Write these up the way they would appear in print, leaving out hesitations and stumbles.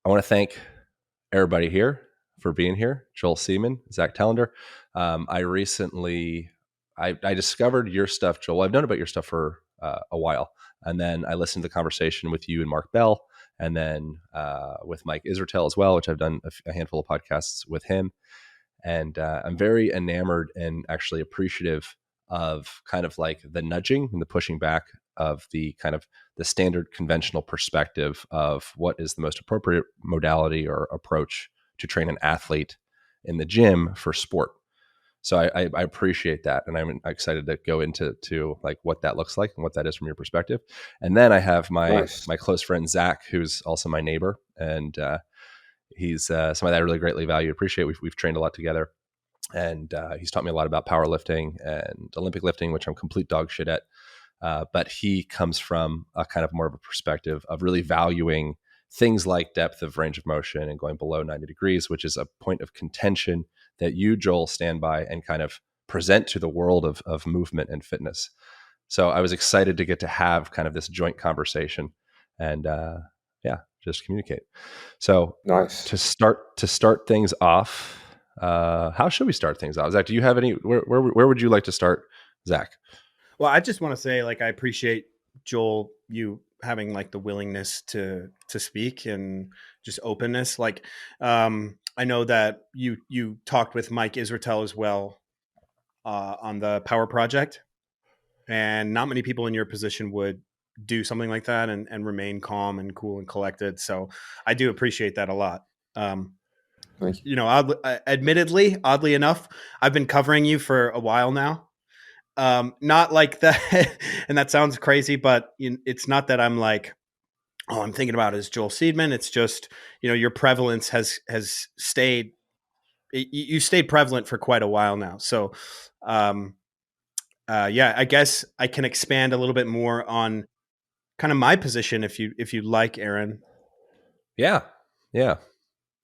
I want to thank everybody here for being here. Joel Seedman, Zack Telander. I recently, I discovered your stuff, Joel. I've known about your stuff for a while. And then I listened to the conversation with you and Mark Bell, and then with Mike Israetel as well, which I've done a handful of podcasts with him. And I'm very enamored and actually appreciative of kind of like the nudging and the pushing back of the kind of the standard conventional perspective of what is the most appropriate modality or approach to train an athlete in the gym for sport. So I appreciate that, and I'm excited to go into like what that looks like and what that is from your perspective. And then I have my Nice. close friend Zach, who's also my neighbor, and he's somebody that I really greatly value, appreciate. We've trained a lot together, and he's taught me a lot about powerlifting and Olympic lifting, which I'm complete dog shit at. But he comes from a kind of more of a perspective of really valuing things like depth of range of motion and going below 90 degrees, which is a point of contention that you, Joel, stand by and kind of present to the world of movement and fitness. So I was excited to get to have kind of this joint conversation and just communicate. So Nice. to start things off, how should we start things off? Zach, do you have any, where would you like to start, Zach? Well, I just want to say, like, I appreciate, Joel, you having like the willingness to speak and just openness. Like, I know that you talked with Mike Israetel as well on the Power Project, and not many people in your position would do something like that and remain calm and cool and collected. So I do appreciate that a lot. Thank you. Admittedly, oddly enough, I've been covering you for a while now. Not like that, and that sounds crazy, but it's not that I'm like, oh, I'm thinking about it as Joel Seedman. It's just, your prevalence has stayed. You stayed prevalent for quite a while now. So, I guess I can expand a little bit more on kind of my position if you like, Aaron. Yeah.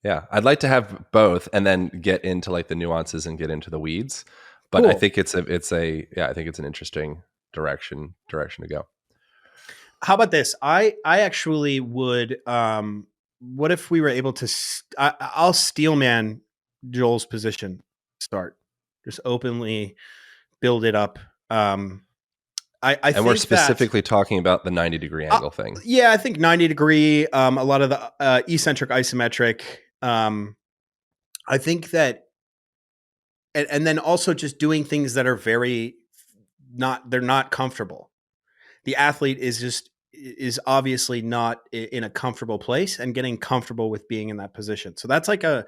I'd like to have both and then get into like the nuances and get into the weeds. But Cool. I think I think it's an interesting direction to go. How about this? I actually would. What if we were able to? I'll steelman Joel's position. Start just openly build it up. I and think we're specifically talking about the 90-degree angle thing. Yeah, I think 90-degree. A lot of the eccentric, isometric. I think that, and then also just doing things that are they're not comfortable. The athlete is obviously not in a comfortable place and getting comfortable with being in that position. So that's like a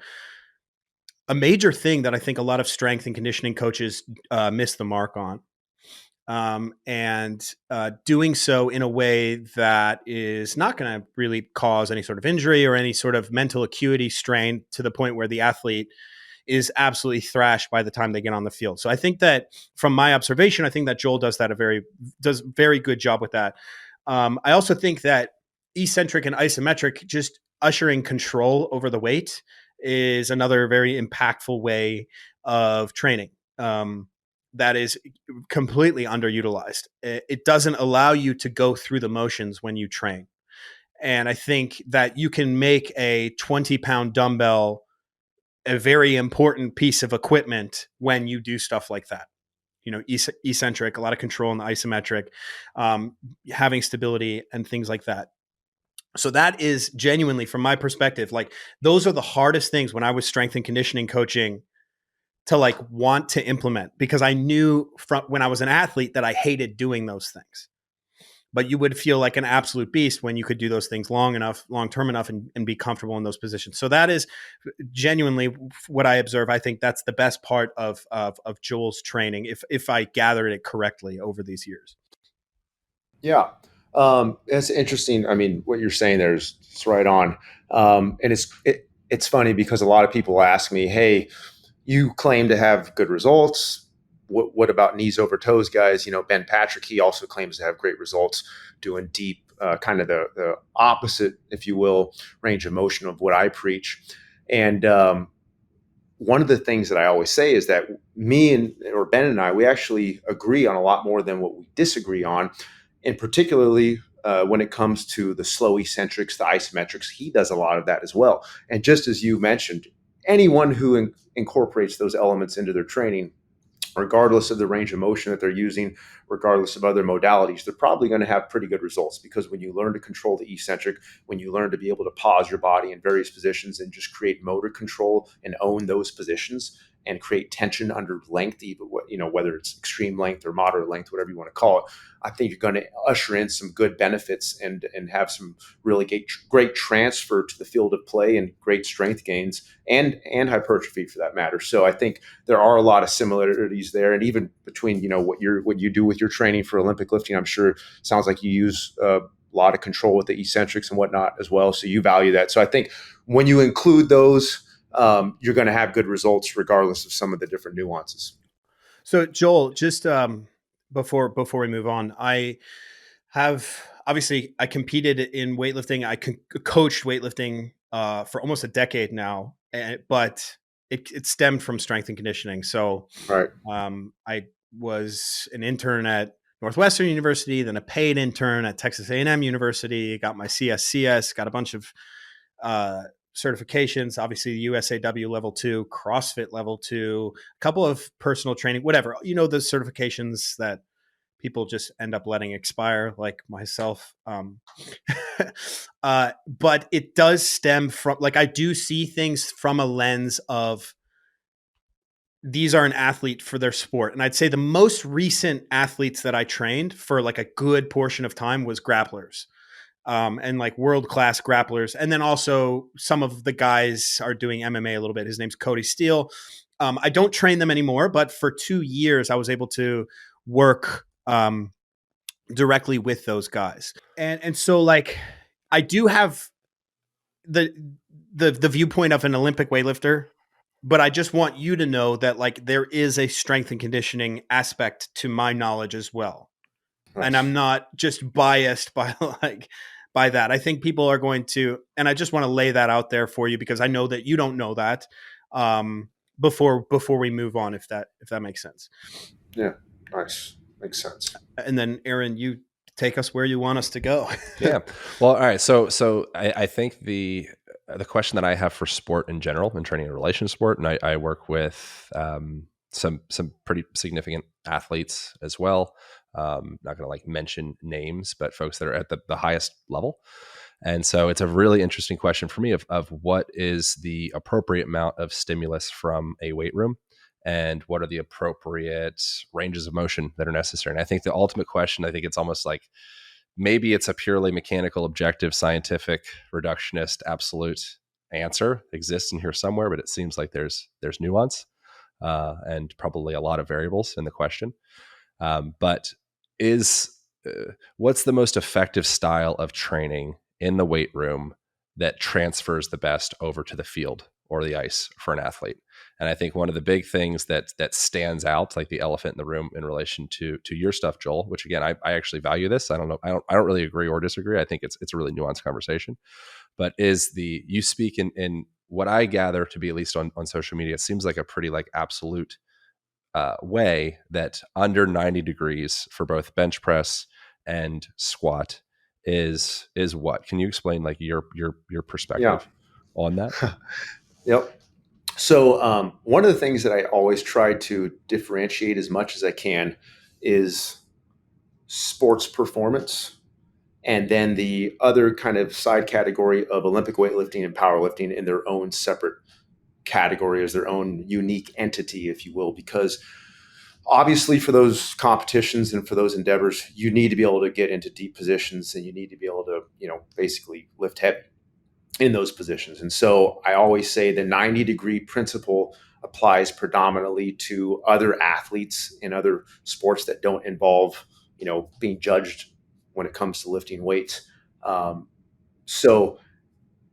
major thing that I think a lot of strength and conditioning coaches miss the mark on. And doing so in a way that is not going to really cause any sort of injury or any sort of mental acuity strain to the point where the athlete is absolutely thrashed by the time they get on the field. So I think that from my observation, I think that Joel does very good job with that. I also think that eccentric and isometric, just ushering control over the weight, is another very impactful way of training. That is completely underutilized. It doesn't allow you to go through the motions when you train. And I think that you can make a 20-pound dumbbell a very important piece of equipment when you do stuff like that. Eccentric, a lot of control in the isometric, having stability and things like that. So that is genuinely, from my perspective, like those are the hardest things when I was strength and conditioning coaching to like want to implement, because I knew from when I was an athlete that I hated doing those things. But you would feel like an absolute beast when you could do those things long term enough, and be comfortable in those positions. So that is genuinely what I observe. I think that's the best part of Joel's training, if I gathered it correctly over these years. Yeah. It's interesting. I mean, what you're saying there is it's right on. And it's funny because a lot of people ask me, hey, you claim to have good results. What about knees over toes guys? Ben Patrick, he also claims to have great results doing deep, kind of the opposite, if you will, range of motion of what I preach. And one of the things that I always say is that Ben and I, we actually agree on a lot more than what we disagree on. And particularly when it comes to the slow eccentrics, the isometrics, he does a lot of that as well. And just as you mentioned, anyone who incorporates those elements into their training, regardless of the range of motion that they're using, regardless of other modalities, they're probably going to have pretty good results, because when you learn to control the eccentric, when you learn to be able to pause your body in various positions and just create motor control and own those positions and create tension under length, even whether it's extreme length or moderate length, whatever you want to call it, I think you're going to usher in some good benefits and have some really great transfer to the field of play and great strength gains and hypertrophy for that matter. So I think there are a lot of similarities there, and even between what you do with your training for Olympic lifting, I'm sure sounds like you use a lot of control with the eccentrics and whatnot as well. So you value that. So I think when you include those, you're going to have good results regardless of some of the different nuances. So Joel, just before we move on, I competed in weightlifting. I coached weightlifting for almost a decade now, but it stemmed from strength and conditioning. So Right. I was an intern at Northwestern University, then a paid intern at Texas A&M University, got my CSCS, got a bunch of certifications, obviously the USAW level 2, CrossFit level 2, a couple of personal training, whatever, the certifications that people just end up letting expire, like myself. But it does stem from, like, I do see things from a lens of, these are an athlete for their sport. And I'd say the most recent athletes that I trained for like a good portion of time was grapplers. And like world-class grapplers. And then also some of the guys are doing MMA a little bit. His name's Cody Steele. I don't train them anymore, but for 2 years I was able to work directly with those guys. And so like, I do have the viewpoint of an Olympic weightlifter, but I just want you to know that like there is a strength and conditioning aspect to my knowledge as well. Nice. And I'm not just biased by that. I think people are going to, and I just want to lay that out there for you, because I know that you don't know that, before we move on, if that makes sense. Yeah. Nice. Makes sense. And then Aaron, you take us where you want us to go. Yeah. Well, all right. So I think the question that I have for sport in general and training in relation to sport, and I work with some pretty significant athletes as well. Not going to like mention names, but folks that are at the highest level. And so it's a really interesting question for me of what is the appropriate amount of stimulus from a weight room, and what are the appropriate ranges of motion that are necessary. And I think the ultimate question, I think it's almost like, maybe it's a purely mechanical, objective, scientific, reductionist, absolute answer exists in here somewhere, but it seems like there's nuance and probably a lot of variables in the question. But what's the most effective style of training in the weight room that transfers the best over to the field or the ice for an athlete? And I think one of the big things that stands out, like the elephant in the room in relation to your stuff, Joel, which again, I actually value this. I don't know. I don't really agree or disagree. I think it's a really nuanced conversation, but you speak in what I gather to be, at least on social media, it seems like a pretty like absolute way that under 90 degrees for both bench press and squat is what? Can you explain like your perspective on that? Yep. So one of the things that I always try to differentiate as much as I can is sports performance, and then the other kind of side category of Olympic weightlifting and powerlifting in their own separate category, as their own unique entity, if you will, because obviously for those competitions and for those endeavors, you need to be able to get into deep positions, and you need to be able to, basically lift heavy in those positions. And so I always say the 90-degree principle applies predominantly to other athletes in other sports that don't involve, being judged when it comes to lifting weights. So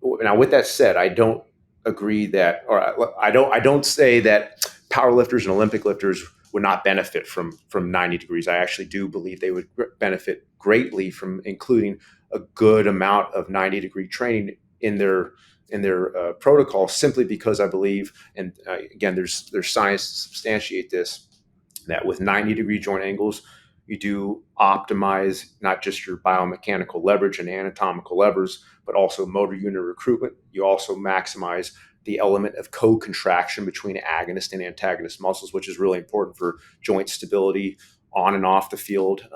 now with that said, I don't agree that, or I don't say that powerlifters and Olympic lifters would not benefit from 90 degrees. I actually do believe they would benefit greatly from including a good amount of 90-degree training in their protocol, simply because I believe, and again, there's science to substantiate this, that with 90-degree joint angles, You do optimize not just your biomechanical leverage and anatomical levers, but also motor unit recruitment. You also maximize the element of co-contraction between agonist and antagonist muscles, which is really important for joint stability on and off the field.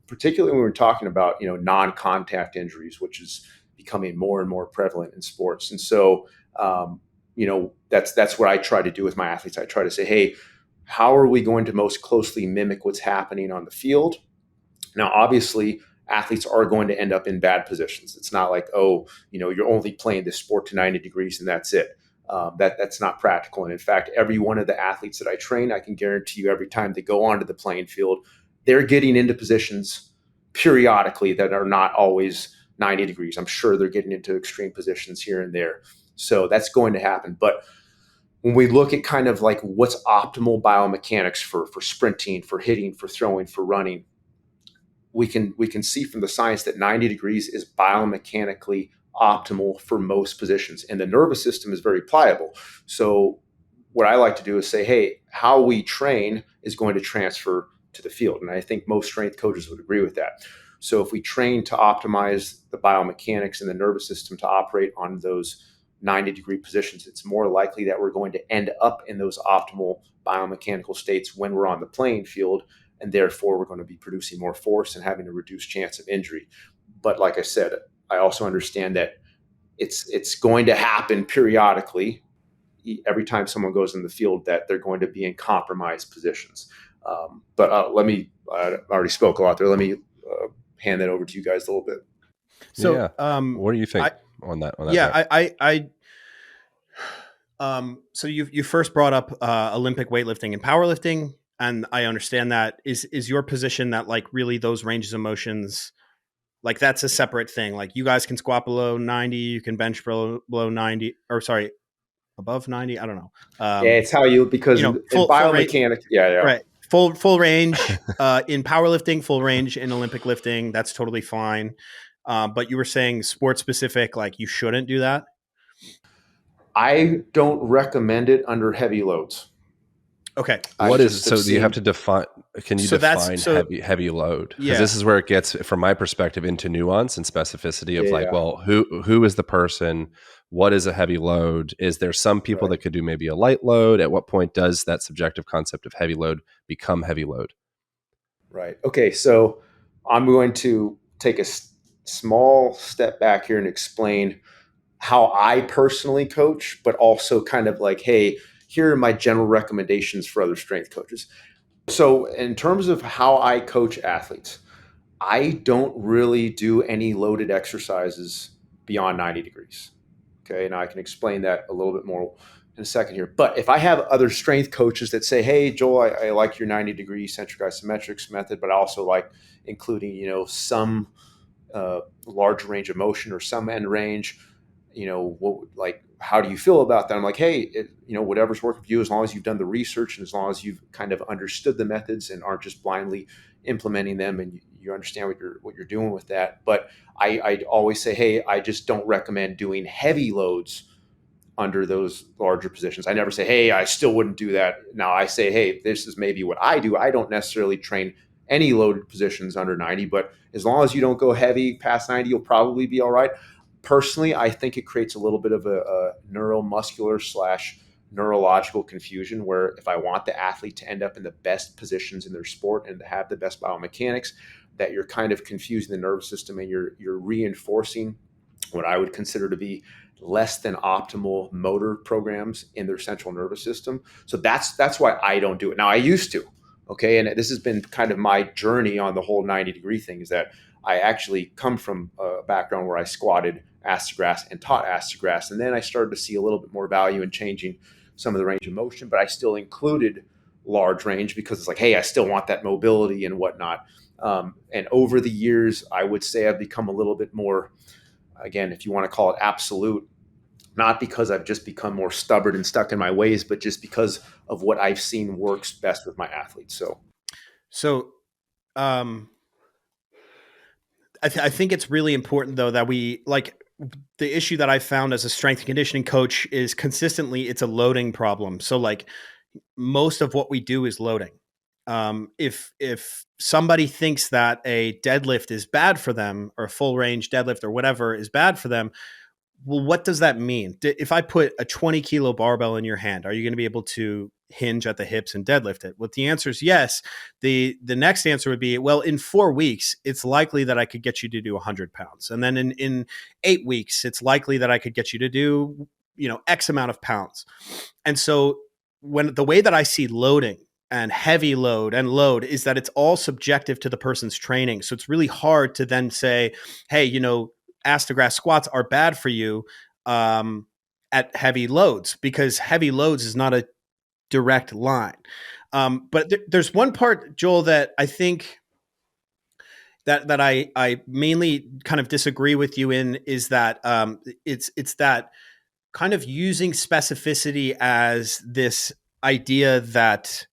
Particularly when we're talking about, non-contact injuries, which is becoming more and more prevalent in sports. And so, that's what I try to do with my athletes. I try to say, hey, how are we going to most closely mimic what's happening on the field? Now, obviously, athletes are going to end up in bad positions. It's not like, you're only playing this sport to 90 degrees and that's it. That's not practical. And in fact, every one of the athletes that I train, I can guarantee you every time they go onto the playing field, they're getting into positions periodically that are not always 90 degrees. I'm sure they're getting into extreme positions here and there. So that's going to happen. But when we look at kind of like what's optimal biomechanics for sprinting, for hitting, for throwing, for running, we can see from the science that 90 degrees is biomechanically optimal for most positions. And the nervous system is very pliable. So what I like to do is say, hey, how we train is going to transfer to the field. And I think most strength coaches would agree with that. So if we train to optimize the biomechanics and the nervous system to operate on those 90-degree positions, it's more likely that we're going to end up in those optimal biomechanical states when we're on the playing field, and therefore we're going to be producing more force and having a reduced chance of injury. But like I said, I also understand that it's going to happen periodically every time someone goes in the field that they're going to be in compromised positions. I already spoke a lot there. Let me hand that over to you guys a little bit. So, what do you think on that? Yeah, so you first brought up Olympic weightlifting and powerlifting, and I understand that. Is your position that like really those ranges of motions, like that's a separate thing? Like you guys can squat below 90, you can bench below 90, or sorry, above 90. I don't know. It's how because full biomechanics. Right. Full range in powerlifting, full range in Olympic lifting. That's totally fine. But you were saying sport specific, like you shouldn't do that. I don't recommend it under heavy loads. Okay. Do you have to define, can you define heavy load? Because this is where it gets, from my perspective, into nuance and specificity of well, who is the person? What is a heavy load? Is there some people that could do maybe a light load? At what point does that subjective concept of heavy load become heavy load? Right. Okay. So I'm going to take a small step back here and explain how I personally coach, but also kind of like, hey, here are my general recommendations for other strength coaches. So in terms of how I coach athletes, I don't really do any loaded exercises beyond 90 degrees. Okay. Now I can explain that a little bit more in a second here. But if I have other strength coaches that say, hey, Joel, I like your 90-degree eccentric isometrics method, but I also like including, some large range of motion or some end range, how do you feel about that? I'm like, hey, whatever's working for you, as long as you've done the research and as long as you've kind of understood the methods and aren't just blindly implementing them, and you understand what you're doing with that. But I always say, hey, I just don't recommend doing heavy loads under those larger positions. I never say, hey, I still wouldn't do that. Now I say, hey, this is maybe what I do. I don't necessarily train any loaded positions under 90, but as long as you don't go heavy past 90, you'll probably be all right. Personally, I think it creates a little bit of a neuromuscular / neurological confusion where if I want the athlete to end up in the best positions in their sport and to have the best biomechanics, that you're kind of confusing the nervous system and you're reinforcing what I would consider to be less than optimal motor programs in their central nervous system. So that's why I don't do it. Now I used to, okay? And this has been kind of my journey on the whole 90-degree thing, is that I actually come from a background where I squatted ass to grass and taught ass to grass. And then I started to see a little bit more value in changing some of the range of motion, but I still included large range because it's like, hey, I still want that mobility and whatnot. And over the years, I would say I've become a little bit more, again, if you want to call it absolute, not because I've just become more stubborn and stuck in my ways, but just because of what I've seen works best with my athletes. So I think it's really important though that we the issue that I found as a strength and conditioning coach is consistently it's a loading problem. So like most of what we do is loading. If somebody thinks that a deadlift is bad for them, or a full range deadlift or whatever is bad for them, well, what does that mean? If I put a 20-kilo barbell in your hand, are you going to be able to hinge at the hips and deadlift it? Well, the answer is yes. The next answer would be, well, in 4 weeks, it's likely that I could get you to do 100 pounds. And then in 8 weeks, it's likely that I could get you to do, X amount of pounds. And so when the way that I see loading and heavy load and load is that it's all subjective to the person's training. So it's really hard to then say, hey, ass to grass squats are bad for you at heavy loads, because heavy loads is not a direct line. But there's one part, Joel, that I think that I mainly kind of disagree with you in, is that it's that kind of using specificity as this idea that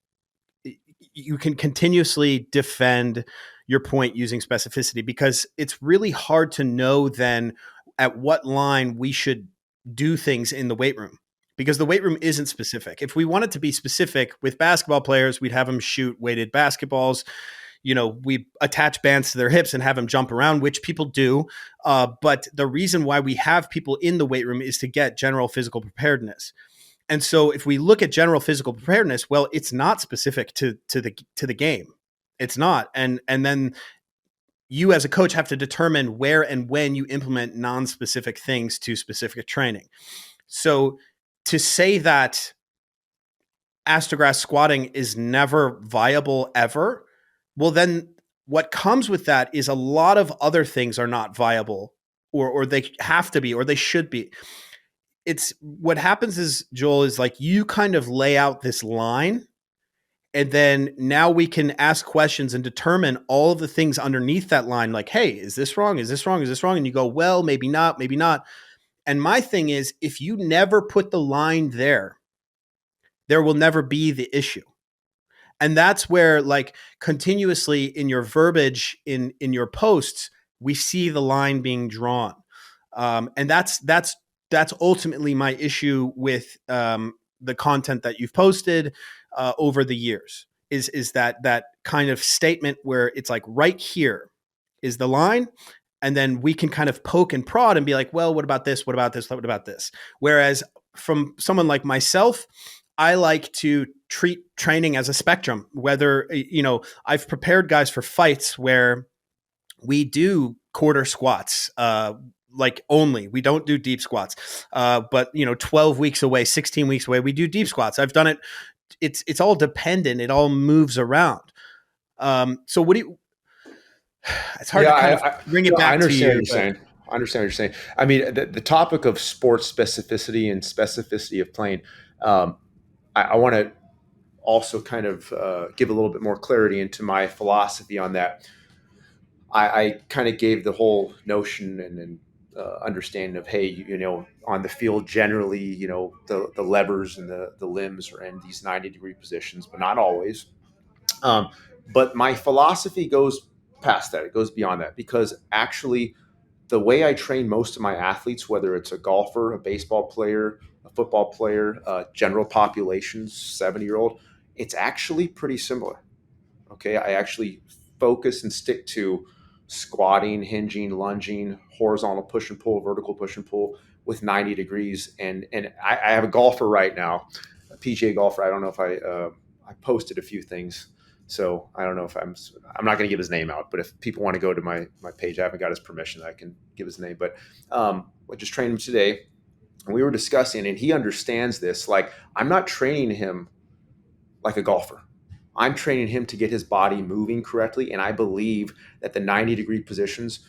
you can continuously defend your point using specificity, because it's really hard to know then at what line we should do things in the weight room, because the weight room isn't specific. If we wanted to be specific with basketball players, we'd have them shoot weighted basketballs. We attach bands to their hips and have them jump around, which people do. But the reason why we have people in the weight room is to get general physical preparedness. And so if we look at general physical preparedness, well, it's not specific to the game. It's not. And then you as a coach have to determine where and when you implement non-specific things to specific training. So to say that ass to grass squatting is never viable ever, well, then what comes with that is a lot of other things are not viable, or they have to be, or they should be. It's what happens is, Joel, is like you kind of lay out this line, and then now we can ask questions and determine all of the things underneath that line. Like, hey, is this wrong? Is this wrong? Is this wrong? And you go, well, maybe not, maybe not. And my thing is, if you never put the line there will never be the issue. And that's where, like, continuously in your verbiage, in your posts, we see the line being drawn. And that's ultimately my issue with the content that you've posted over the years, is that kind of statement where it's like, right here is the line. And then we can kind of poke and prod and be like, well, what about this? What about this? What about this? Whereas from someone like myself, I like to treat training as a spectrum. Whether, I've prepared guys for fights where we do quarter squats, only. We don't do deep squats. But 12 weeks away, 16 weeks away, we do deep squats. I've done it. It's all dependent. It all moves around. So what do you? It's hard to kind of bring it back I understand to you. What you're saying. I understand what you're saying. I mean, the topic of sports specificity and specificity of playing. I want to also kind of give a little bit more clarity into my philosophy on that. I kind of gave the whole notion and understanding of, hey, on the field generally, the levers and the limbs are in these 90-degree positions, but not always. But my philosophy goes past that. It goes beyond that, because actually the way I train most of my athletes, whether it's a golfer, a baseball player, a football player, general population, 70-year-old, it's actually pretty similar. Okay. I actually focus and stick to squatting, hinging, lunging, horizontal push and pull, vertical push and pull with 90 degrees. And I have a golfer right now, a PGA golfer. I don't know if I posted a few things. So I don't know if I'm not going to give his name out, but if people want to go to my page, I haven't got his permission. I can give his name, but I just trained him today, and we were discussing, and he understands this. Like, I'm not training him like a golfer. I'm training him to get his body moving correctly. And I believe that the 90-degree positions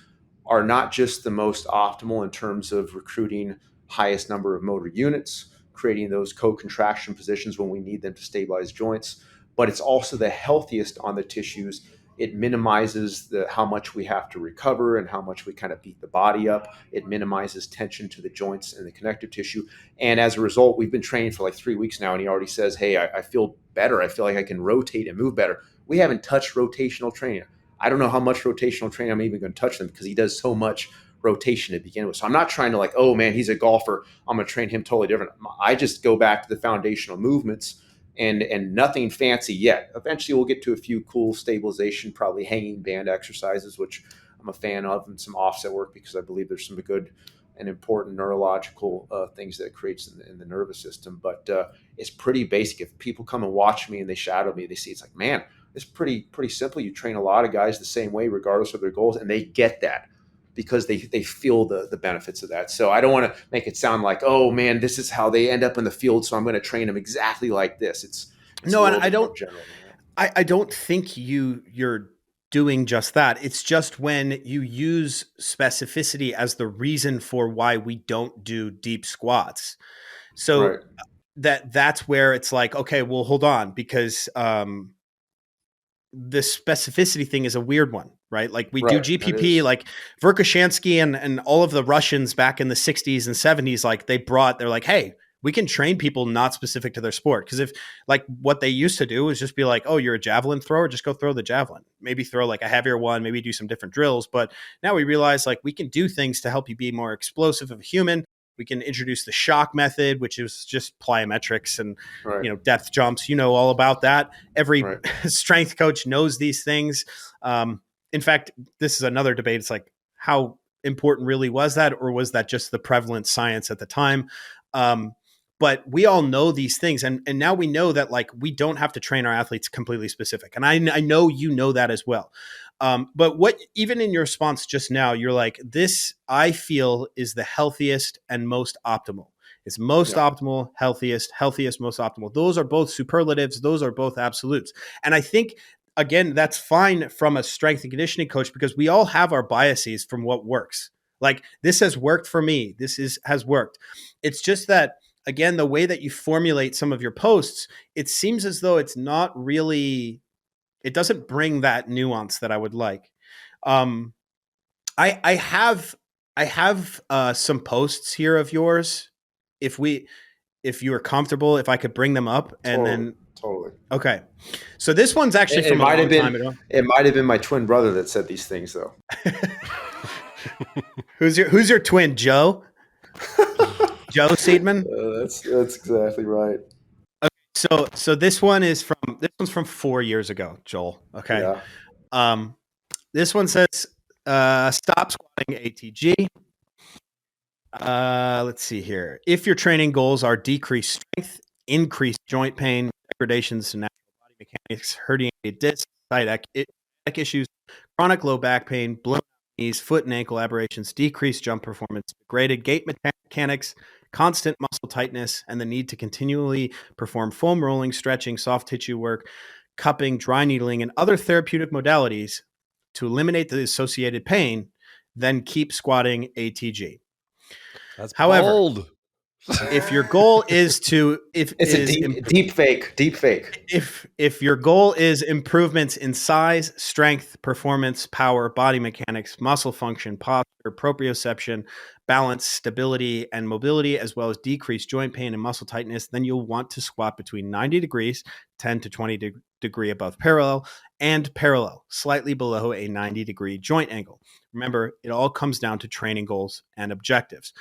are not just the most optimal in terms of recruiting highest number of motor units, creating those co-contraction positions when we need them to stabilize joints, but it's also the healthiest on the tissues. It minimizes how much we have to recover and how much we kind of beat the body up. It minimizes tension to the joints and the connective tissue. And as a result, we've been training for like 3 weeks now, and he already says, hey, I feel better. I feel like I can rotate and move better. We haven't touched rotational training. I don't know how much rotational training I'm even going to touch them, because he does so much rotation to begin with. So I'm not trying to, like, oh man, he's a golfer, I'm going to train him totally different. I just go back to the foundational movements and nothing fancy yet. Eventually, we'll get to a few cool stabilization, probably hanging band exercises, which I'm a fan of, and some offset work because I believe there's some good and important neurological things that it creates in the nervous system. But it's pretty basic. If people come and watch me and they shadow me, they see it's like, man, it's pretty simple. You train a lot of guys the same way, regardless of their goals, and they get that because they feel the benefits of that. So I don't want to make it sound like, oh man, this is how they end up in the field, so I'm going to train them exactly like this. It's No, a and little bit more general than that. I don't think you're doing just that. It's just when you use specificity as the reason for why we don't do deep squats. So Right, that's where it's like, okay, well, hold on, because the specificity thing is a weird one, right? Like we do right. That GPP, is like Verkhoshansky and all of the Russians back in the 60s and 70s, like they're like, hey, we can train people not specific to their sport. Because if like what they used to do is just be like, oh, you're a javelin thrower, just go throw the javelin. Maybe throw like a heavier one, maybe do some different drills. But now we realize like we can do things to help you be more explosive of a human. We can introduce the shock method, which is just plyometrics and right, depth jumps. You know all about that. Every right. strength coach knows these things. In fact, this is another debate. It's like, how important really was that, or was that just the prevalent science at the time? But we all know these things, and now we know that like we don't have to train our athletes completely specific, and I know you know that as well. But what, even in your response just now, you're like, this I feel is the healthiest and most optimal. It's most Yeah, optimal, healthiest, most optimal. Those are both superlatives. Those are both absolutes. And I think, again, that's fine from a strength and conditioning coach because we all have our biases from what works. Like this has worked for me. Has worked. It's just that, again, the way that you formulate some of your posts, it seems as though it's not really, it doesn't bring that nuance that I would like. Um, I have some posts here of yours. If we if you are comfortable, if I could bring them up and totally, then totally. okay. So this one's actually It from a might have long been time ago. it might have been my twin brother that said these things though. Who's your twin, Joe? Joe Seedman? That's exactly right. So this one's from 4 years ago, Joel. Okay. Yeah. Um this one says stop squatting ATG. Let's see here. If your training goals are decreased strength, increased joint pain, degradations to natural body mechanics, herniated discs, sciatic issues, chronic low back pain, blown knees, foot and ankle aberrations, decreased jump performance, degraded gait mechanics, constant muscle tightness, and the need to continually perform foam rolling, stretching, soft tissue work, cupping, dry needling, and other therapeutic modalities to eliminate the associated pain, then keep squatting ATG. That's However, bold. if your goal is to It's a deep fake, deep fake. if your goal is improvements in size, strength, performance, power, body mechanics, muscle function, posture, proprioception, balance, stability, and mobility, as well as decreased joint pain and muscle tightness, then you'll want to squat between 90 degrees, 10 to 20 degree above parallel, and parallel, slightly below a 90-degree joint angle. Remember, it all comes down to training goals and objectives.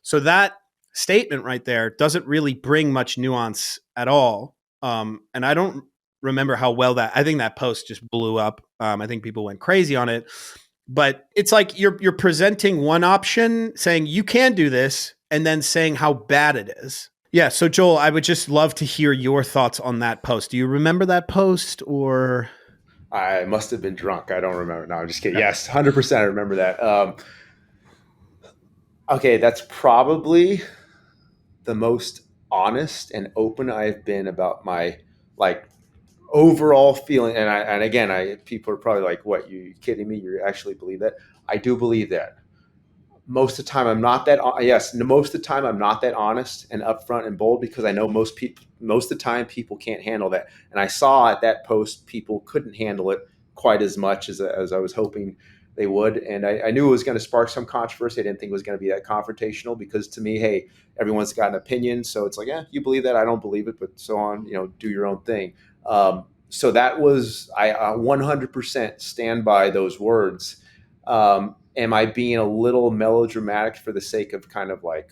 So that statement right there doesn't really bring much nuance at all. And I don't remember how well I think that post just blew up. I think people went crazy on it, but it's like you're presenting one option saying you can do this and then saying how bad it is. Yeah. So Joel, I would just love to hear your thoughts on that post. Do you remember that post or? I must have been drunk. I don't remember. No, I'm just kidding. Okay. Yes, 100%. I remember that. Okay, that's probably the most honest and open I've been about my like overall feeling. And again, I people are probably like, "What? You kidding me? You actually believe that?" I do believe that. Most of the time, I'm not that. Yes, most of the time, I'm not that honest and upfront and bold because I know most of the time, people can't handle that. And I saw at that post, people couldn't handle it quite as much as I was hoping they would. And I knew it was going to spark some controversy. I didn't think it was going to be that confrontational because to me, hey, everyone's got an opinion. So it's like, yeah, you believe that, I don't believe it, but so on. Do your own thing. So that was I 100% stand by those words. Am I being a little melodramatic for the sake of kind of like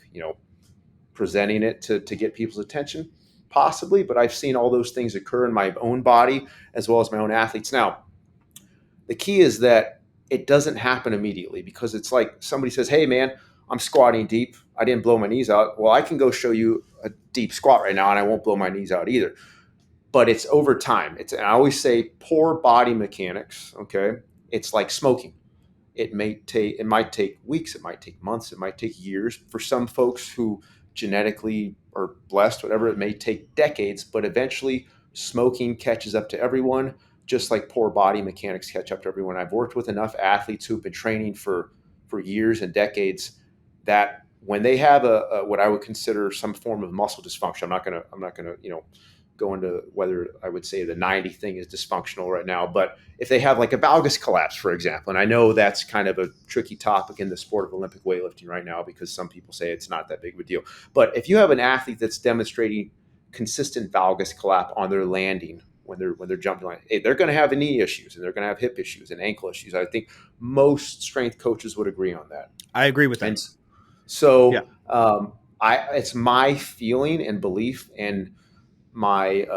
presenting it to get people's attention? possibly, but I've seen all those things occur in my own body as well as my own athletes. Now, the key is that it doesn't happen immediately, because it's like somebody says, hey man, I'm squatting deep, I didn't blow my knees out. Well, I can go show you a deep squat right now and I won't blow my knees out either. But it's over time. And I always say poor body mechanics, okay? It's like smoking. It might take weeks, it might take months, it might take years. For some folks who genetically are blessed, whatever, it may take decades, but eventually smoking catches up to everyone, just like poor body mechanics catch up to everyone. I've worked with enough athletes who've been training for years and decades that when they have a what I would consider some form of muscle dysfunction, I'm not gonna go into whether I would say the 90 thing is dysfunctional right now, but if they have like a valgus collapse, for example, and I know that's kind of a tricky topic in the sport of Olympic weightlifting right now, because some people say it's not that big of a deal. But if you have an athlete that's demonstrating consistent valgus collapse on their landing when they're jumping line, hey, they're going to have knee issues and they're going to have hip issues and ankle issues. I think most strength coaches would agree on that. I agree with that. And so Yeah. it's my feeling and belief, and my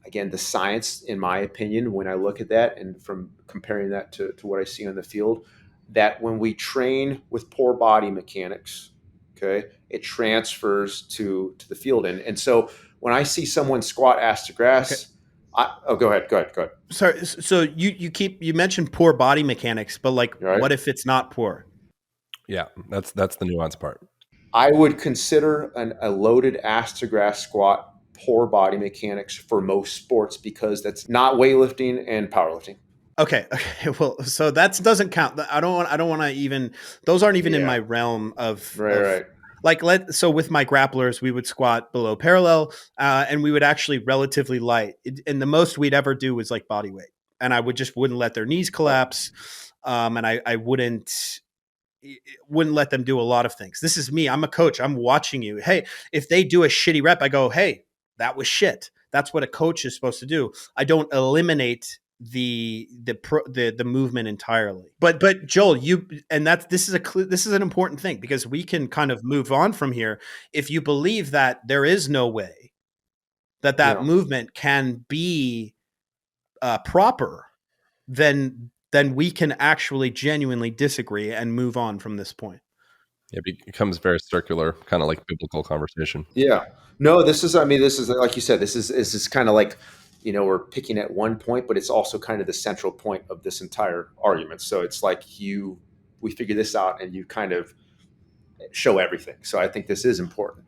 again, the science, in my opinion, when I look at that and from comparing that to what I see on the field, that when we train with poor body mechanics, okay, it transfers to the field. And so when I see someone squat ass to grass, go ahead. Sorry. So you mentioned poor body mechanics, but like, Right? what if it's not poor? Yeah, that's the nuance part. I would consider a loaded ass to grass squat poor body mechanics for most sports, because that's not weightlifting and powerlifting. Okay. Well, so that doesn't count. I don't want to even, those aren't even in Yeah. my realm of Right. like, so with my grapplers, we would squat below parallel, and we would actually relatively light. And the most we'd ever do was like body weight. And I wouldn't let their knees collapse. And I wouldn't let them do a lot of things. This is me. I'm a coach. I'm watching you. Hey, if they do a shitty rep, I go, hey, that was shit. That's what a coach is supposed to do. I don't eliminate the movement entirely. But Joel, this is an important thing, because we can kind of move on from here. If you believe that there is no way that movement can be proper, then we can actually genuinely disagree and move on from this point. It becomes very circular, kind of like biblical conversation. Yeah. No, this is like you said, this is kind of like, we're picking at one point, but it's also kind of the central point of this entire argument. So it's like we figure this out and you kind of show everything. So I think this is important.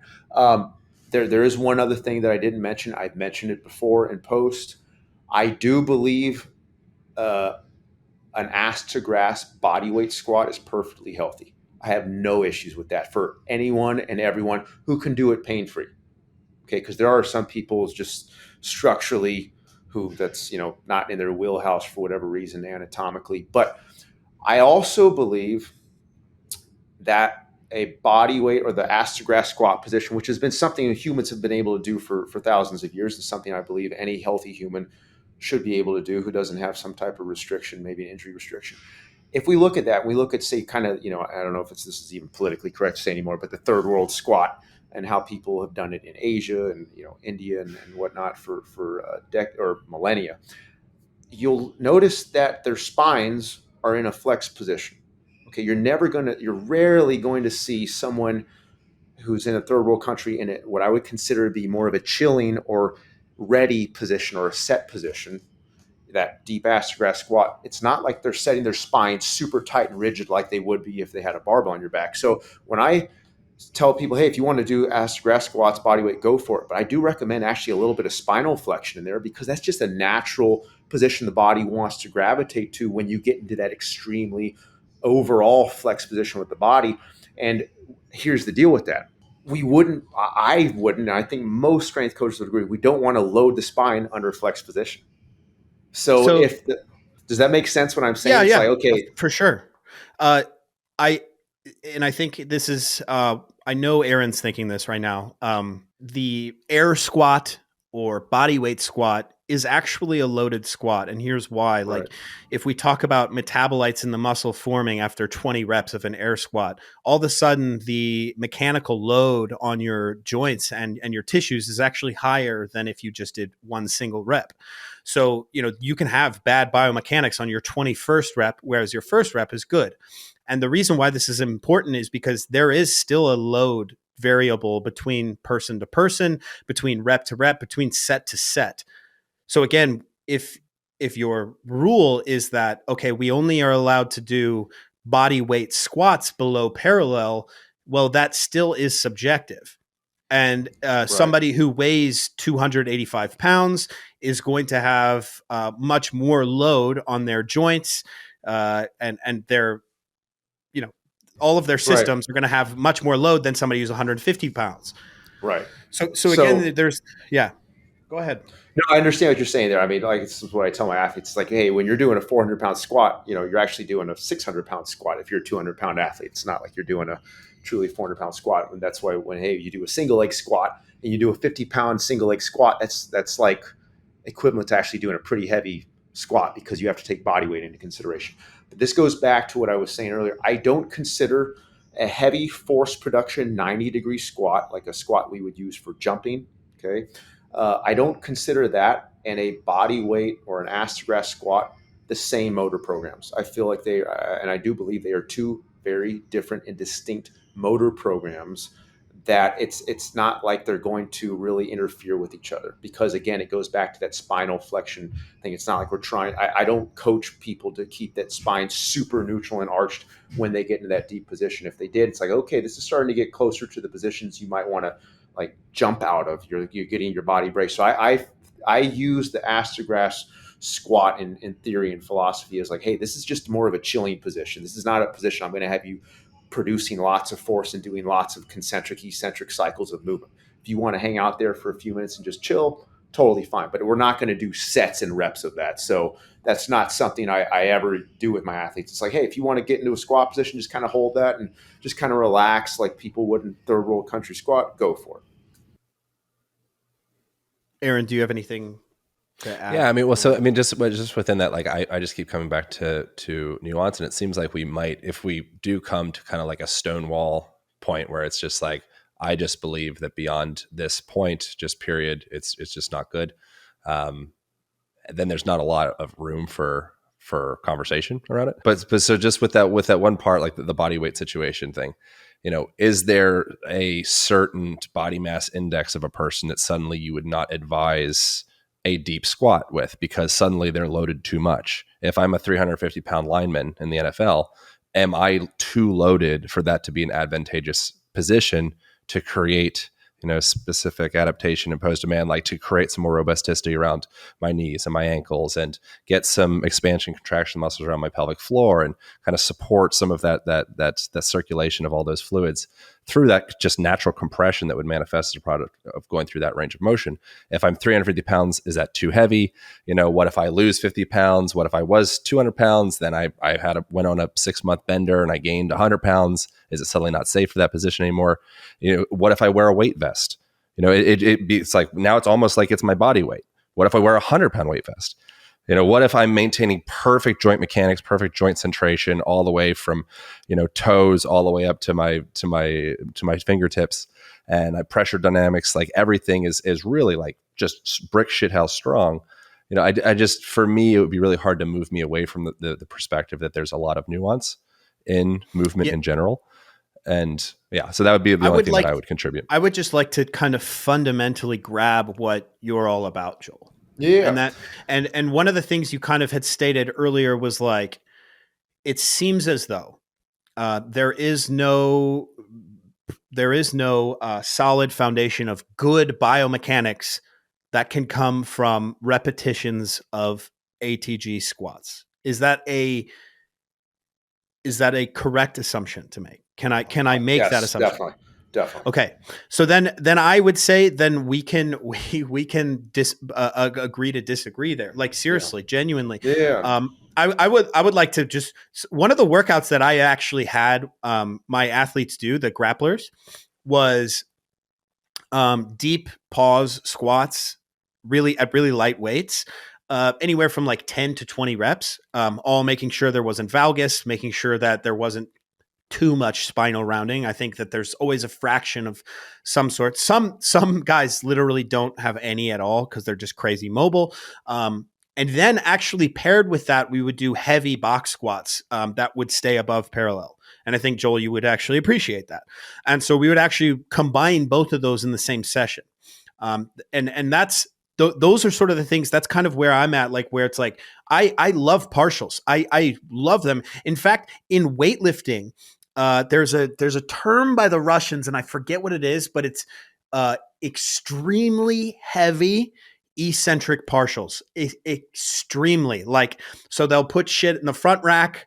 There is one other thing that I didn't mention. I've mentioned it before in post. I do believe an ass to grass body weight squat is perfectly healthy. I have no issues with that for anyone and everyone who can do it pain free. Okay, because there are some people just structurally who that's not in their wheelhouse for whatever reason anatomically. But I also believe that a body weight or the ass to grass squat position, which has been something humans have been able to do for thousands of years, is something I believe any healthy human should be able to do who doesn't have some type of restriction, maybe an injury restriction. If we look at that, we look at, say, kind of, I don't know if this is even politically correct to say anymore, but the third world squat and how people have done it in Asia and India and whatnot for or millennia. You'll notice that their spines are in a flex position. Okay, you're rarely going to see someone who's in a third world country in what I would consider to be more of a chilling or ready position or a set position, that deep ass to grass squat. It's not like they're setting their spine super tight and rigid like they would be if they had a barbell on your back. So when I tell people, hey, if you want to do ass to grass squats, body weight, go for it. But I do recommend actually a little bit of spinal flexion in there, because that's just a natural position the body wants to gravitate to when you get into that extremely overall flex position with the body. And here's the deal with that. I wouldn't, and I think most strength coaches would agree, we don't want to load the spine under a flex position. So does that make sense what I'm saying? Yeah, it's like, okay, for sure. I think this is, I know Aaron's thinking this right now. The air squat or body weight squat is actually a loaded squat. And here's why. Right. Like, if we talk about metabolites in the muscle forming after 20 reps of an air squat, all of a sudden the mechanical load on your joints and your tissues is actually higher than if you just did one single rep. So, you can have bad biomechanics on your 21st rep, whereas your first rep is good. And the reason why this is important is because there is still a load variable between person to person, between rep to rep, between set to set. So again, if your rule is that, okay, we only are allowed to do body weight squats below parallel, well, that still is subjective. And somebody who weighs 285 pounds is going to have much more load on their joints, and their, all of their systems are going to have much more load than somebody who's 150 pounds. Right. So again, go ahead. No, I understand what you're saying there. I mean, like, this is what I tell my athletes. It's like, hey, when you're doing a 400-pound squat, you're actually doing a 600-pound squat. If you're a 200-pound athlete, it's not like you're doing a truly 400-pound squat. And that's why when, hey, you do a single leg squat and you do a 50-pound single leg squat, that's like equivalent to actually doing a pretty heavy squat, because you have to take body weight into consideration. But this goes back to what I was saying earlier. I don't consider a heavy force production 90-degree squat, like a squat we would use for jumping. Okay. I don't consider that and a body weight or an ass to grass squat the same motor programs. I feel like they, and I do believe they are two very different and distinct motor programs, that it's not like they're going to really interfere with each other, because again, it goes back to that spinal flexion thing. It's not like we're trying, I don't coach people to keep that spine super neutral and arched when they get into that deep position. If they did, it's like, okay, this is starting to get closer to the positions you might want to like jump out of. You're getting your body braced. So I use the ass to grass squat in theory and philosophy as like, hey, this is just more of a chilling position. This is not a position I'm going to have you producing lots of force and doing lots of concentric, eccentric cycles of movement. If you want to hang out there for a few minutes and just chill, totally fine. But we're not going to do sets and reps of that. So that's not something I ever do with my athletes. It's like, hey, if you want to get into a squat position, just kind of hold that and just kind of relax like people would in third world country squat, go for it. Aaron, do you have anything to add? Yeah, I mean, just within that, like, I just keep coming back to nuance, and it seems like we might, if we do come to kind of like a stonewall point where it's just like, I just believe that beyond this point, just period, it's just not good. Then there's not a lot of room for conversation around it. But so just with that one part, like the body weight situation thing, is there a certain body mass index of a person that suddenly you would not advise a deep squat with, because suddenly they're loaded too much? If I'm a 350-pound lineman in the NFL, am I too loaded for that to be an advantageous position to create, specific adaptation imposed demand, like to create some more robusticity around my knees and my ankles and get some expansion contraction muscles around my pelvic floor and kind of support some of that circulation of all those fluids through that just natural compression that would manifest as a product of going through that range of motion? If I'm 350 pounds, is that too heavy? What if I lose 50 pounds? What if I was 200 pounds? Then I went on a 6-month bender and I gained 100 pounds. Is it suddenly not safe for that position anymore? What if I wear a weight vest? It's like, now it's almost like it's my body weight. What if I wear a 100-pound weight vest? What if I'm maintaining perfect joint mechanics, perfect joint centration, all the way from, toes all the way up to my fingertips, and I pressure dynamics, like everything is really like just brick shit house strong. I just, for me, it would be really hard to move me away from the perspective that there's a lot of nuance in movement in general. And yeah, so that would be the only thing that I would contribute. I would just like to kind of fundamentally grab what you're all about, Joel. Yeah. And one of the things you kind of had stated earlier was like, it seems as though there is no solid foundation of good biomechanics that can come from repetitions of ATG squats. Is that a correct assumption to make? Can I make that assumption? Definitely. Okay. So then I would say then we can agree to disagree there. Like, seriously, genuinely. Yeah. I would like to just, one of the workouts that I actually had my athletes do, the grapplers, was deep pause squats really light weights, anywhere from like 10 to 20 reps, all making sure there wasn't valgus, making sure that there wasn't too much spinal rounding. I think that there's always a fraction of some sort. Some guys literally don't have any at all because they're just crazy mobile. And then actually paired with that, we would do heavy box squats that would stay above parallel. And I think, Joel, you would actually appreciate that. And so we would actually combine both of those in the same session. And that's those are sort of the things. That's kind of where I'm at, like where it's like I love partials. I love them. In fact, in weightlifting, there's a term by the Russians, and I forget what it is, but it's extremely heavy eccentric partials. Extremely, like, so they'll put shit in the front rack,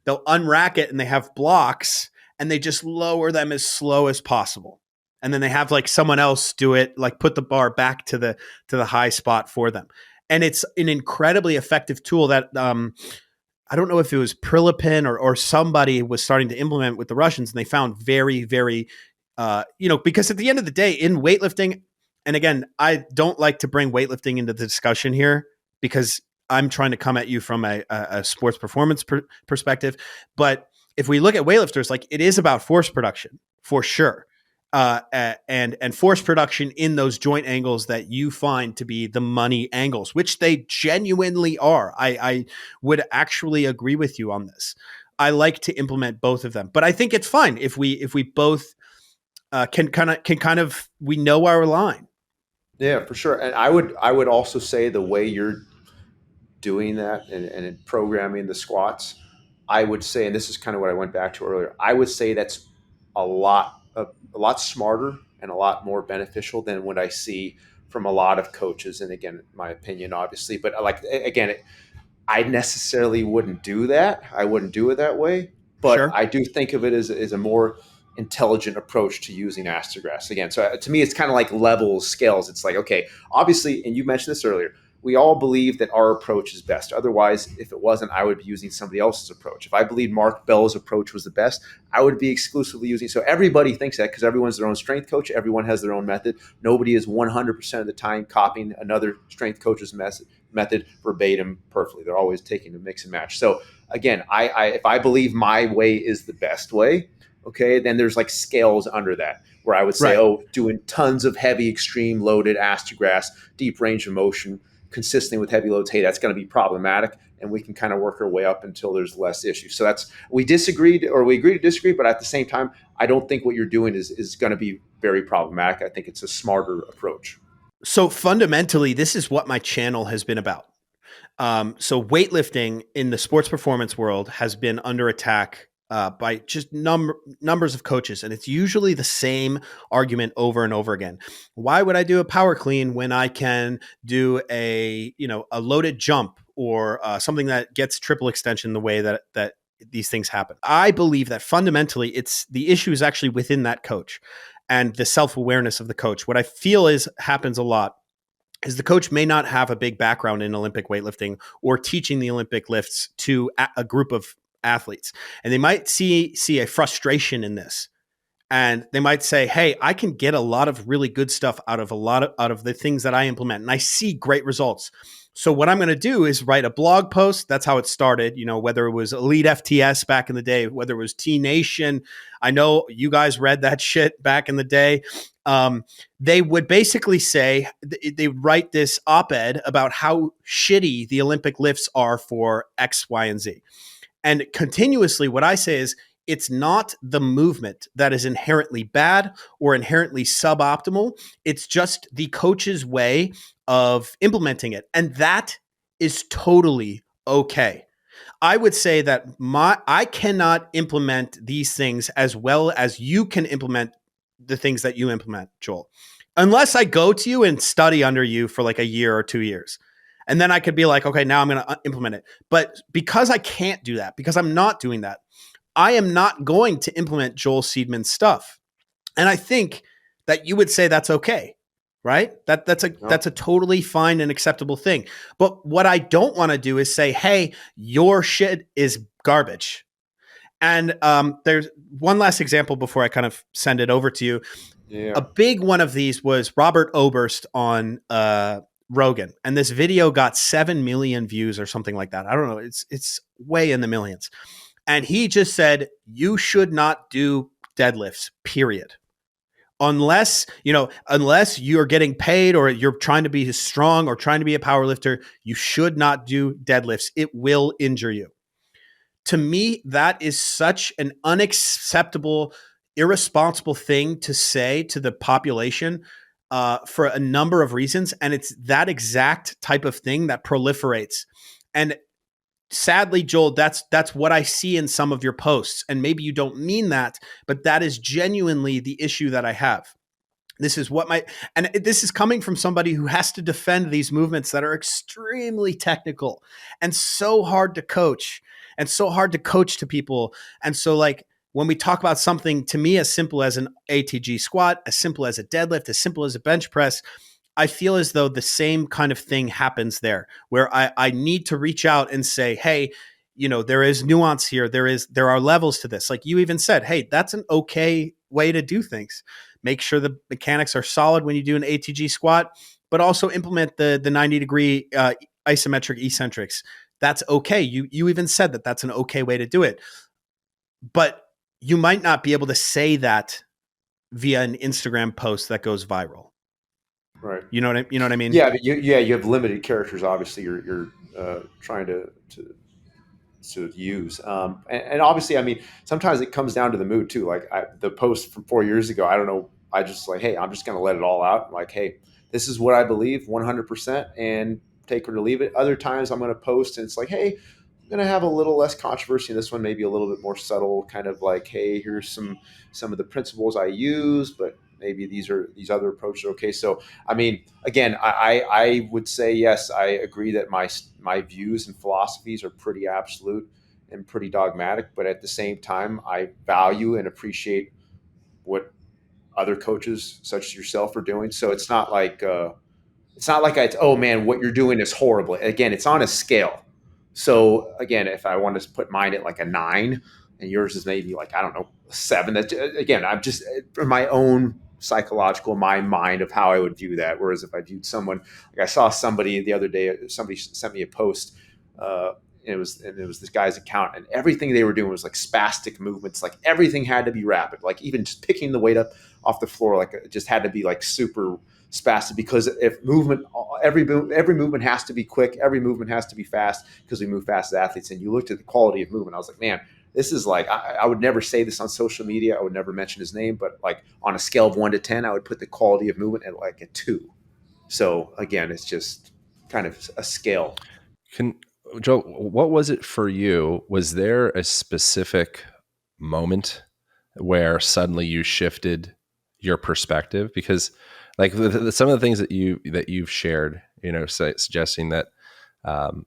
they'll unrack it, and they have blocks, and they just lower them as slow as possible. And then they have like someone else do it, like put the bar back to the high spot for them. And it's an incredibly effective tool that I don't know if it was Prilipin or somebody was starting to implement with the Russians, and they found very, very, because at the end of the day in weightlifting, and again, I don't like to bring weightlifting into the discussion here because I'm trying to come at you from a sports performance perspective. But if we look at weightlifters, like, it is about force production for sure. And force production in those joint angles that you find to be the money angles, which they genuinely are. I would actually agree with you on this. I like to implement both of them, but I think it's fine if we both can kind of we know our line. Yeah, for sure. And I would also say the way you're doing that and programming the squats, I would say, and this is kind of what I went back to earlier, I would say that's a lot smarter and a lot more beneficial than what I see from a lot of coaches. And again, my opinion, obviously, but like, again, I necessarily wouldn't do that. I wouldn't do it that way, but Sure. I do think of it as a more intelligent approach to using astergrass. Again, so to me, it's kind of like levels, scales. It's like, okay, obviously, and you mentioned this earlier, we all believe that our approach is best. Otherwise, if it wasn't, I would be using somebody else's approach. If I believed Mark Bell's approach was the best, I would be exclusively using. So everybody thinks that because everyone's their own strength coach. Everyone has their own method. Nobody is 100% of the time copying another strength coach's method verbatim perfectly. They're always taking a mix and match. So again, if I believe my way is the best way, okay, then there's like scales under that where I would say, Right. oh, doing tons of heavy, extreme loaded astergrass, deep range of motion, consistently with heavy loads, hey, that's going to be problematic. And we can kind of work our way up until there's less issues. So we disagreed, or we agree to disagree, but at the same time, I don't think what you're doing is going to be very problematic. I think it's a smarter approach. So fundamentally, this is what my channel has been about. So weightlifting in the sports performance world has been under attack by just numbers of coaches, and it's usually the same argument over and over again. Why would I do a power clean when I can do a loaded jump or something that gets triple extension the way that these things happen? I believe that fundamentally, it's the issue is actually within that coach and the self-awareness of the coach. What I feel happens a lot is the coach may not have a big background in Olympic weightlifting or teaching the Olympic lifts to a group of athletes. And they might see a frustration in this. And they might say, hey, I can get a lot of really good stuff out of the things that I implement. And I see great results. So what I'm going to do is write a blog post. That's how it started. Whether it was Elite FTS back in the day, whether it was T Nation. I know you guys read that shit back in the day. They would basically say, they write this op-ed about how shitty the Olympic lifts are for X, Y, and Z. And continuously, what I say is, it's not the movement that is inherently bad or inherently suboptimal. It's just the coach's way of implementing it. And that is totally okay. I would say that I cannot implement these things as well as you can implement the things that you implement, Joel, unless I go to you and study under you for like a year or 2 years. And then I could be like, okay, now I'm going to implement it. But because I can't do that, because I'm not doing that, I am not going to implement Joel Seedman's stuff. And I think that you would say that's okay, right? That's a totally fine and acceptable thing. But what I don't want to do is say, hey, your shit is garbage. And there's one last example before I kind of send it over to you. Yeah. A big one of these was Robert Oberst on Rogan, and this video got 7 million views or something like that. I don't know. It's way in the millions. And he just said, you should not do deadlifts, period. Unless you're getting paid or you're trying to be strong or trying to be a power lifter, you should not do deadlifts. It will injure you. To me, that is such an unacceptable, irresponsible thing to say to the population for a number of reasons. And it's that exact type of thing that proliferates. And sadly, Joel, that's what I see in some of your posts. And maybe you don't mean that, but that is genuinely the issue that I have. This is this is coming from somebody who has to defend these movements that are extremely technical and so hard to coach to people. And so, like, when we talk about something to me as simple as an ATG squat, as simple as a deadlift, as simple as a bench press, I feel as though the same kind of thing happens there, where I need to reach out and say, hey, there is nuance here. There are levels to this. Like you even said, hey, that's an okay way to do things. Make sure the mechanics are solid when you do an ATG squat, but also implement the 90-degree isometric eccentrics. That's okay. You even said that that's an okay way to do it. But you might not be able to say that via an Instagram post that goes viral. Right. You know what I mean? Yeah, but you have limited characters. Obviously, you're trying to use, and obviously, I mean, sometimes it comes down to the mood too. Like the post from 4 years ago, I don't know. I just like, hey, I'm just going to let it all out. Like, hey, this is what I believe 100%, and take it or leave it. Other times, I'm going to post, and it's like, hey, I'm going to have a little less controversy in this one, maybe a little bit more subtle, kind of like, hey, here's some of the principles I use, but maybe these other approaches are okay. So, I mean, again, I would say, yes, I agree that my views and philosophies are pretty absolute and pretty dogmatic, but at the same time, I value and appreciate what other coaches such as yourself are doing. So it's not like oh man, what you're doing is horrible. Again, it's on a scale. So again, if I want to put mine at like a 9 and yours is maybe like, I don't know, 7, that again, I'm just from my own psychological mind of how I would view that. Whereas if I viewed someone, like I saw somebody the other day, somebody sent me a post, and it was this guy's account, and everything they were doing was like spastic movements. Like everything had to be rapid. Like even just picking the weight up off the floor, like it just had to be like super spastic, because if every movement has to be quick, every movement has to be fast, because we move fast as athletes. And you looked at the quality of movement, I was like, man, this is like, I would never say this on social media. I would never mention his name, but like on a scale of 1 to 10, I would put the quality of movement at like a 2. So again, it's just kind of a scale. Joe, what was it for you? Was there a specific moment where suddenly you shifted your perspective? Because like some of the things that you've shared, suggesting that,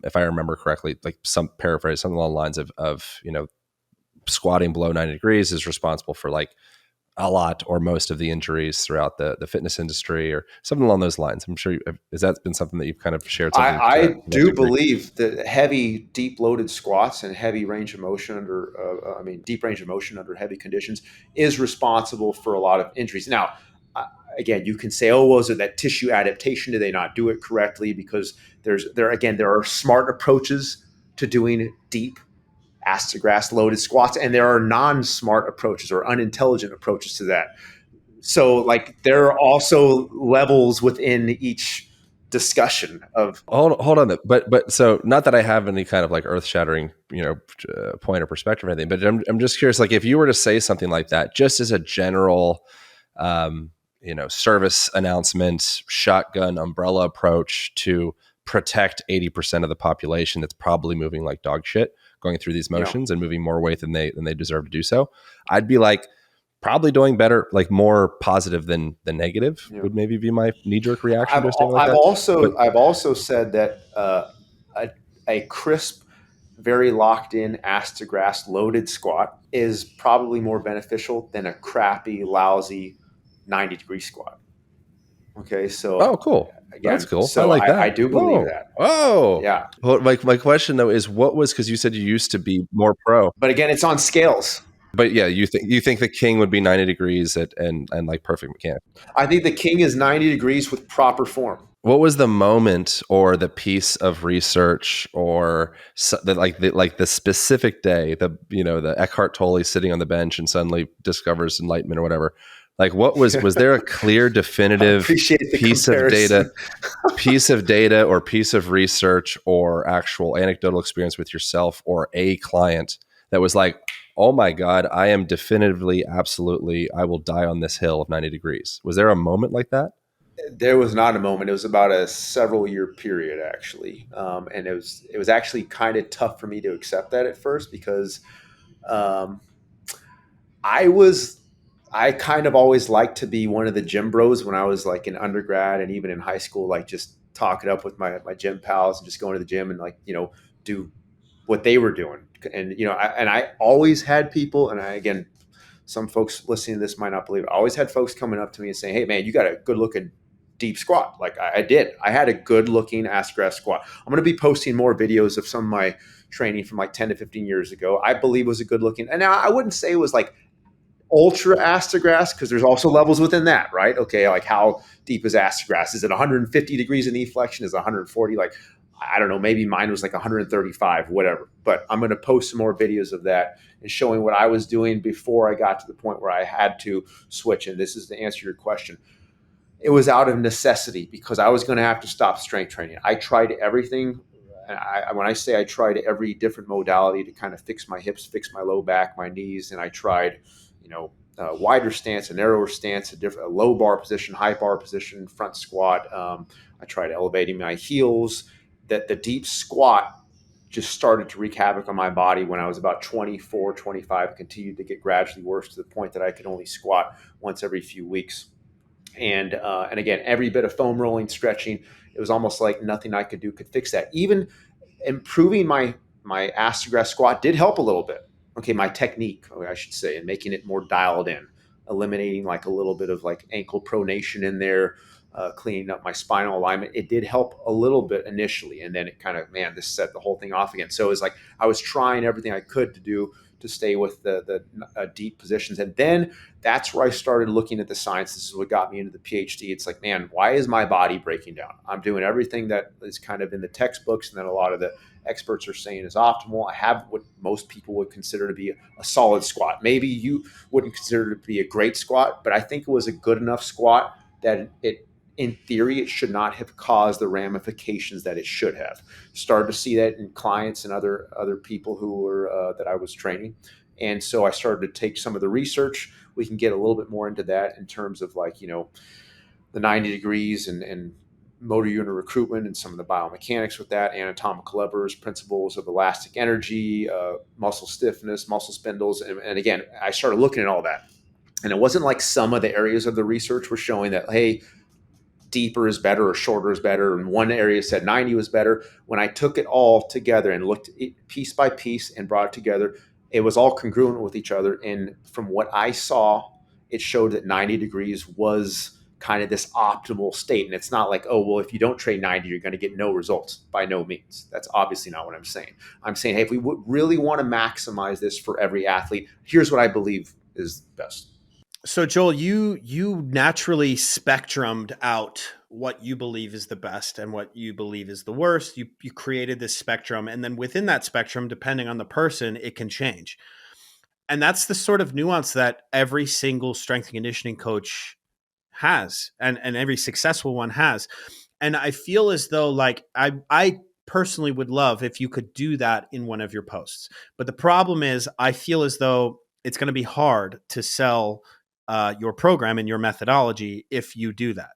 if I remember correctly, like some paraphrase, something along the lines of squatting below 90 degrees is responsible for like a lot or most of the injuries throughout the fitness industry, or something along those lines. I'm sure has that been something that you've kind of shared? I do believe that heavy, deep loaded squats and heavy range of motion deep range of motion under heavy conditions is responsible for a lot of injuries. Now, again, you can say, oh, was it that tissue adaptation? Did they not do it correctly? Because there are smart approaches to doing deep ass to grass loaded squats, and there are non-smart approaches or unintelligent approaches to that. So like there are also levels within each discussion of hold on, but so not that I have any kind of like earth-shattering point or perspective or anything, but I'm just curious, like if you were to say something like that just as a general service announcement, shotgun umbrella approach to protect 80% of the population that's probably moving like dog shit, going through these motions and moving more weight than they deserve to do so, I'd be like, probably doing better, like more positive than negative would maybe be my knee-jerk reaction to a statement like that. I've also said that a crisp, very locked in ass to grass loaded squat is probably more beneficial than a crappy, lousy 90-degree squat. Okay, so cool. Again, that's cool. So I like that. I do believe that. Oh, yeah. Well, my question though is, what was, because you said you used to be more pro, but again, it's on scales. But yeah, you think the king would be 90 degrees and like perfect mechanics? I think the king is 90 degrees with proper form. what was the moment or the piece of research or the specific day, the Eckhart Tolle sitting on the bench and suddenly discovers enlightenment or whatever? Like, was there a clear, I definitive appreciate the piece of data, comparison. or piece of research or actual anecdotal experience with yourself or a client that was like, oh my God, I am definitively, absolutely, I will die on this hill of 90 degrees. Was there a moment like that? There was not a moment. It was about a several year period actually, and it was actually kind of tough for me to accept that at first because um, I was I kind of always liked to be one of the gym bros when I was like in undergrad and even in high school, like just talking up with my gym pals and just going to the gym and like do what they were doing. And I always had people, and again, some folks listening to this might not believe it. I always had folks coming up to me and saying, "Hey, man, you got a good looking deep squat." Like I did. I had a good looking ass grass squat. I'm going to be posting more videos of some of my training from like 10 to 15 years ago. I believe was a good looking. And now I wouldn't say it was like ultra astragas because there's also levels within that, right? Okay, like how deep is astragas? Is it 150 degrees in knee flexion? Is it 140? Like, I don't know, maybe mine was like 135, whatever. But I'm going to post some more videos of that and showing what I was doing before I got to the point where I had to switch. And this is to answer your question. It was out of necessity because I was going to have to stop strength training. I tried everything. And when I say I tried every different modality to kind of fix my hips, fix my low back, my knees, and I tried, a wider stance, a narrower stance, a low bar position, high bar position, front squat. I tried elevating my heels. That the deep squat just started to wreak havoc on my body when I was about 24, 25. It continued to get gradually worse to the point that I could only squat once every few weeks. And again, every bit of foam rolling, stretching, it was almost like nothing I could do could fix that. Even improving my astragas squat did help a little bit. Okay, my technique, I should say, and making it more dialed in, eliminating like a little bit of like ankle pronation in there, cleaning up my spinal alignment. It did help a little bit initially, and then it kind of, man, this set the whole thing off again. So it was like I was trying everything I could to do to stay with the deep positions, and then that's where I started looking at the science. This is what got me into the PhD. It's like, man, why is my body breaking down? I'm doing everything that is kind of in the textbooks and that a lot of the experts are saying is optimal. I have what most people would consider to be a solid squat. Maybe you wouldn't consider it to be a great squat, but I think it was a good enough squat that in theory, it should not have caused the ramifications that it should have. Started to see that in clients and other people who were that I was training. And so I started to take some of the research. We can get a little bit more into that in terms of like, the 90 degrees and motor unit recruitment and some of the biomechanics with that, anatomical levers, principles of elastic energy, muscle stiffness, muscle spindles. And again, I started looking at all that. And it wasn't like some of the areas of the research were showing that, hey, deeper is better or shorter is better. And one area said 90 was better. When I took it all together and looked piece by piece and brought it together, it was all congruent with each other. And from what I saw, it showed that 90 degrees was kind of this optimal state. And it's not like, oh, well, if you don't train 90, you're going to get no results. By no means. That's obviously not what I'm saying. I'm saying, hey, if we really want to maximize this for every athlete, here's what I believe is best. So Joel, you naturally spectrumed out what you believe is the best and what you believe is the worst. You created this spectrum, and then within that spectrum, depending on the person, it can change. And that's the sort of nuance that every single strength and conditioning coach has, and every successful one has. And I feel as though like I personally would love if you could do that in one of your posts. But the problem is I feel as though it's going to be hard to sell your program and your methodology if you do that.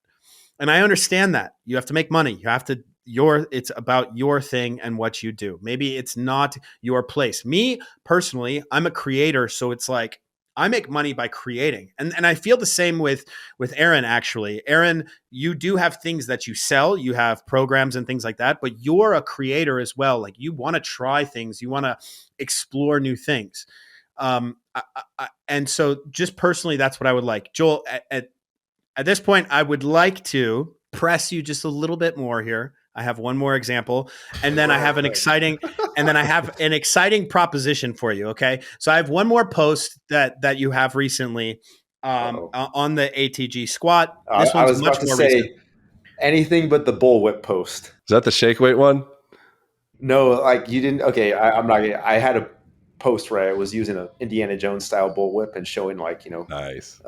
And I understand that you have to make money. You have to it's about your thing and what you do. Maybe it's not your place. Me personally, I'm a creator, so it's like I make money by creating. And I feel the same with Aaron actually. Aaron, you do have things that you sell, you have programs and things like that, but you're a creator as well. Like you want to try things, you want to explore new things. And so just personally, that's what I would like. Joel, at this point, I would like to press you just a little bit more here. I have one more example, and then I have an exciting proposition for you. Okay, so I have one more post that you have recently on the ATG squat. This I one's was much about to more say, recent. anything but the bullwhip post. Is that the shake weight one? No, like you didn't. Okay, I'm not. I had a post where I was using an Indiana Jones style bullwhip and showing like Nice.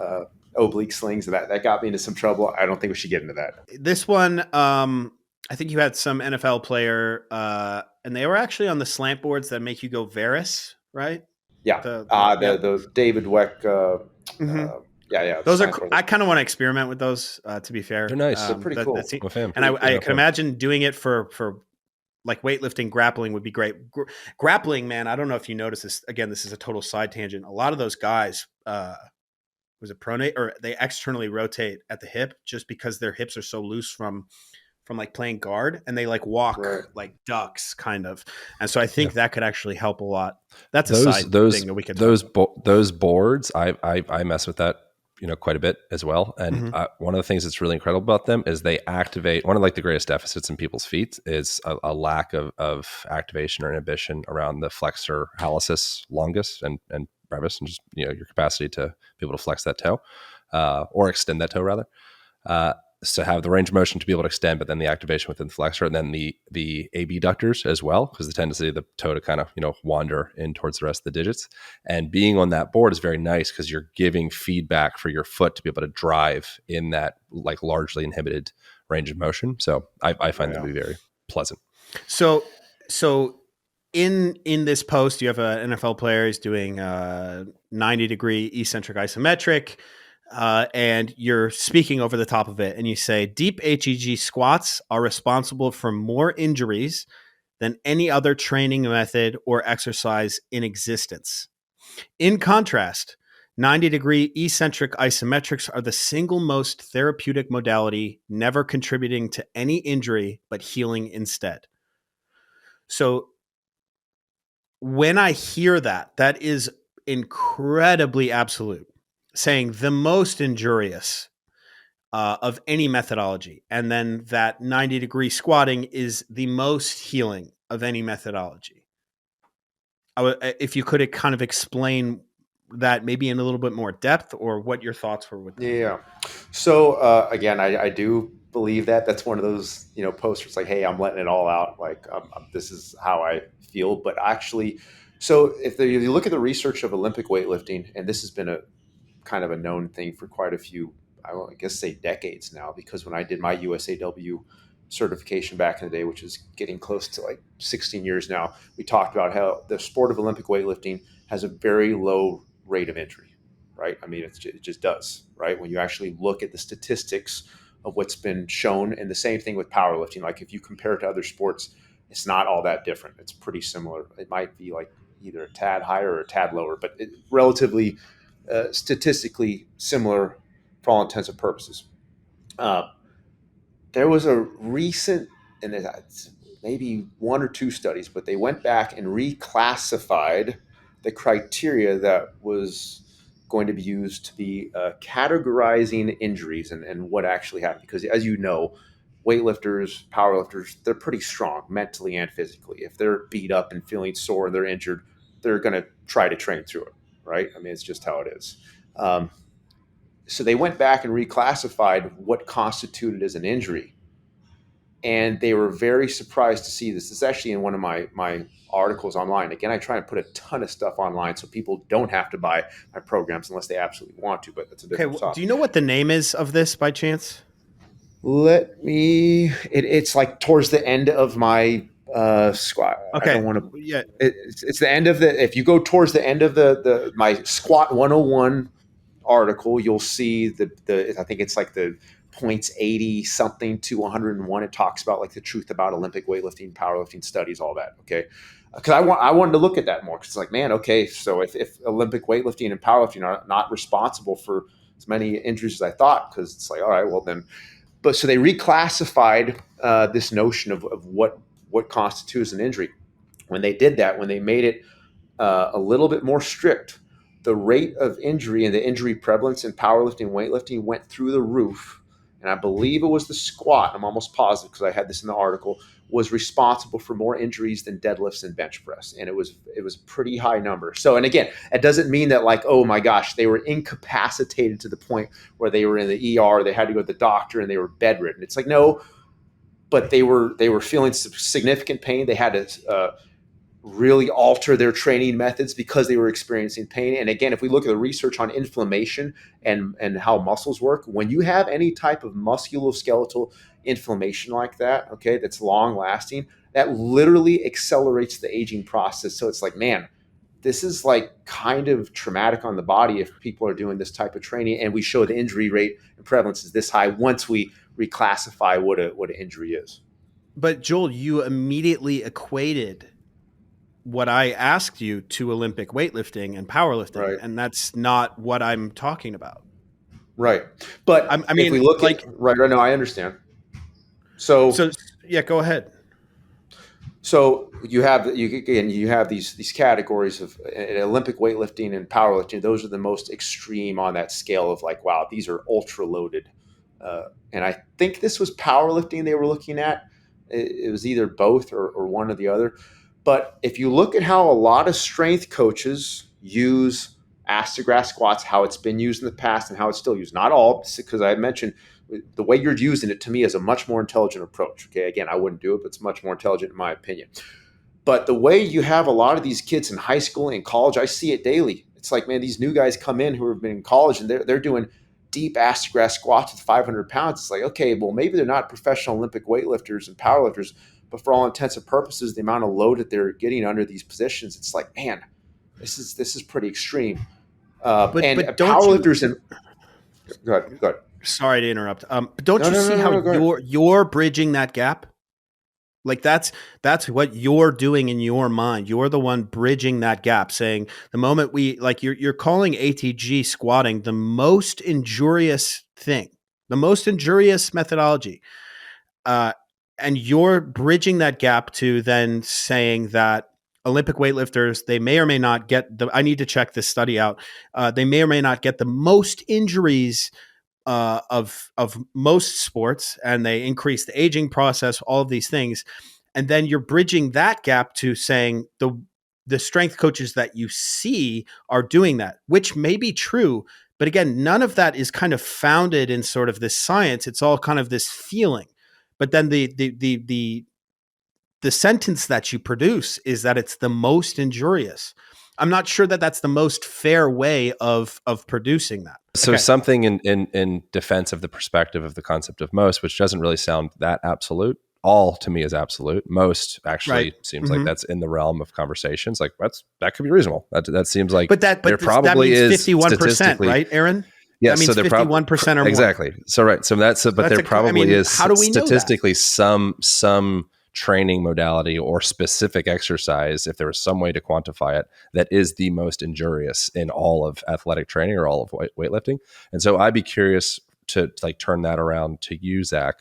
oblique slings, and that got me into some trouble. I don't think we should get into that. This one, I think you had some NFL player, and they were actually on the slant boards that make you go varus, right? Yeah, Yeah. the David Weck. Mm-hmm. Yeah. Those are. I kind of want to experiment with those. To be fair, They're nice. They're pretty cool. I'm a fan. and I can imagine doing it for like weightlifting, grappling would be great. Grappling, man. I don't know if you notice this. Again, this is a total side tangent. A lot of those guys, was it pronate or they externally rotate at the hip just because their hips are so loose from like playing guard, and they like walk like ducks kind of. And so I think that could actually help a lot. That's a side thing that we could those boards. I mess with that, quite a bit as well. And one of the things that's really incredible about them is they activate one of like the greatest deficits in people's feet is a lack of activation or inhibition around the flexor hallucis longus and brevis, and just your capacity to be able to flex that toe or extend that toe rather. To have the range of motion to be able to extend, but then the activation within the flexor, and then the abductors as well, because the tendency of the toe to kind of wander in towards the rest of the digits. And being on that board is very nice because you're giving feedback for your foot to be able to drive in that like largely inhibited range of motion. So I find them to be very pleasant. So in this post, you have an NFL player who's doing 90-degree eccentric isometric. And you're speaking over the top of it, and you say deep HEG squats are responsible for more injuries than any other training method or exercise in existence. In contrast, 90-degree eccentric isometrics are the single most therapeutic modality, never contributing to any injury, but healing instead. So when I hear that, that is incredibly absolute, saying the most injurious of any methodology, and then that 90-degree squatting is the most healing of any methodology. If you could kind of explain that maybe in a little bit more depth, or what your thoughts were with that. Yeah. So again, I do believe that that's one of those posters like, hey, I'm letting it all out. Like this is how I feel. But actually, so if you look at the research of Olympic weightlifting, and this has been a kind of a known thing for quite a few, I guess say decades now, because when I did my USAW certification back in the day, which is getting close to like 16 years now, we talked about how the sport of Olympic weightlifting has a very low rate of injury, right? I mean, it just does, right? When you actually look at the statistics of what's been shown, and the same thing with powerlifting. Like if you compare it to other sports, it's not all that different. It's pretty similar. It might be like either a tad higher or a tad lower, but relatively statistically similar for all intents and purposes. There was a recent, and it's maybe one or two studies, but they went back and reclassified the criteria that was going to be used to be categorizing injuries and what actually happened. Because as you know, weightlifters, powerlifters, they're pretty strong mentally and physically. If they're beat up and feeling sore and they're injured, they're going to try to train through it, right? I mean, it's just how it is. So they went back and reclassified what constituted as an injury. And they were very surprised to see this. It's actually in one of my articles online. Again, I try and put a ton of stuff online so people don't have to buy my programs unless they absolutely want to, but that's a different topic. Do you know what the name is of this by chance? It's like towards the end of my squat. Okay. I don't want to. Yeah. It's the end of if you go towards the end of my squat 101 article, you'll see I think it's like the points 80 something to 101. It talks about like the truth about Olympic weightlifting, powerlifting studies, all that. Okay. Because I wanted to look at that more, because it's like, man, okay, so if Olympic weightlifting and powerlifting are not responsible for as many injuries as I thought, because it's like, all right, well then. But so they reclassified this notion of what constitutes an injury. When they did that, when they made it a little bit more strict, the rate of injury and the injury prevalence in powerlifting and weightlifting went through the roof and I believe it was the squat, I'm almost positive because I had this in the article, was responsible for more injuries than deadlifts and bench press. And it was a pretty high number. So, and again, it doesn't mean that like, oh my gosh, they were incapacitated to the point where they were in the ER, they had to go to the doctor and they were bedridden. It's like, no, but they were feeling significant pain. They had to really alter their training methods because they were experiencing pain. And again, if we look at the research on inflammation and how muscles work, when you have any type of musculoskeletal inflammation like that, okay, that's long lasting, that literally accelerates the aging process. So it's like, man, this is like kind of traumatic on the body if people are doing this type of training, and we show the injury rate and prevalence is this high once we reclassify what an injury is. But Joel, you immediately equated what I asked you to Olympic weightlifting and powerlifting, Right. and that's not what I'm talking about. Right. But I mean, if we look like, at right, no, I understand. So yeah, go ahead. So you have these categories of Olympic weightlifting and powerlifting. Those are the most extreme on that scale of like, wow, these are ultra loaded. And I think this was powerlifting they were looking at. It was either both or one or the other. But if you look at how a lot of strength coaches use ass-to-grass squats, how it's been used in the past and how it's still used, not all, because I mentioned the way you're using it to me is a much more intelligent approach. Okay, again, I wouldn't do it, but it's much more intelligent in my opinion. But the way you have a lot of these kids in high school and college, I see it daily. It's like, man, these new guys come in who have been in college and they're doing deep ass-to-grass squats with 500 pounds. It's like, okay, well, maybe they're not professional Olympic weightlifters and powerlifters, but for all intents and purposes, the amount of load that they're getting under these positions, it's like, man, this is pretty extreme. And powerlifters and go ahead. Sorry to interrupt. But don't you see how you're bridging that gap? Like that's what you're doing in your mind. You're the one bridging that gap, saying the moment we like you're calling ATG squatting the most injurious thing, the most injurious methodology. And you're bridging that gap to then saying that Olympic weightlifters, they may or may not get I need to check this study out. They may or may not get the most injuries of most sports, and they increase the aging process, all of these things. And then you're bridging that gap to saying the strength coaches that you see are doing that, which may be true. But again, none of that is kind of founded in sort of this science. It's all kind of this feeling. But then the sentence that you produce is that it's the most injurious. I'm not sure that that's the most fair way of producing that. So something in defense of the perspective of the concept of most, which doesn't really sound that absolute. All to me is absolute. Most actually seems like that's in the realm of conversations. Like that could be reasonable. That seems like, but there probably is 51%, right, Aaron? Yeah, that means so 51% or more. Exactly. So right. So but there probably is how do we statistically some training modality or specific exercise, if there was some way to quantify it, that is the most injurious in all of athletic training or all of weightlifting. And so I'd be curious to like turn that around to you, Zach.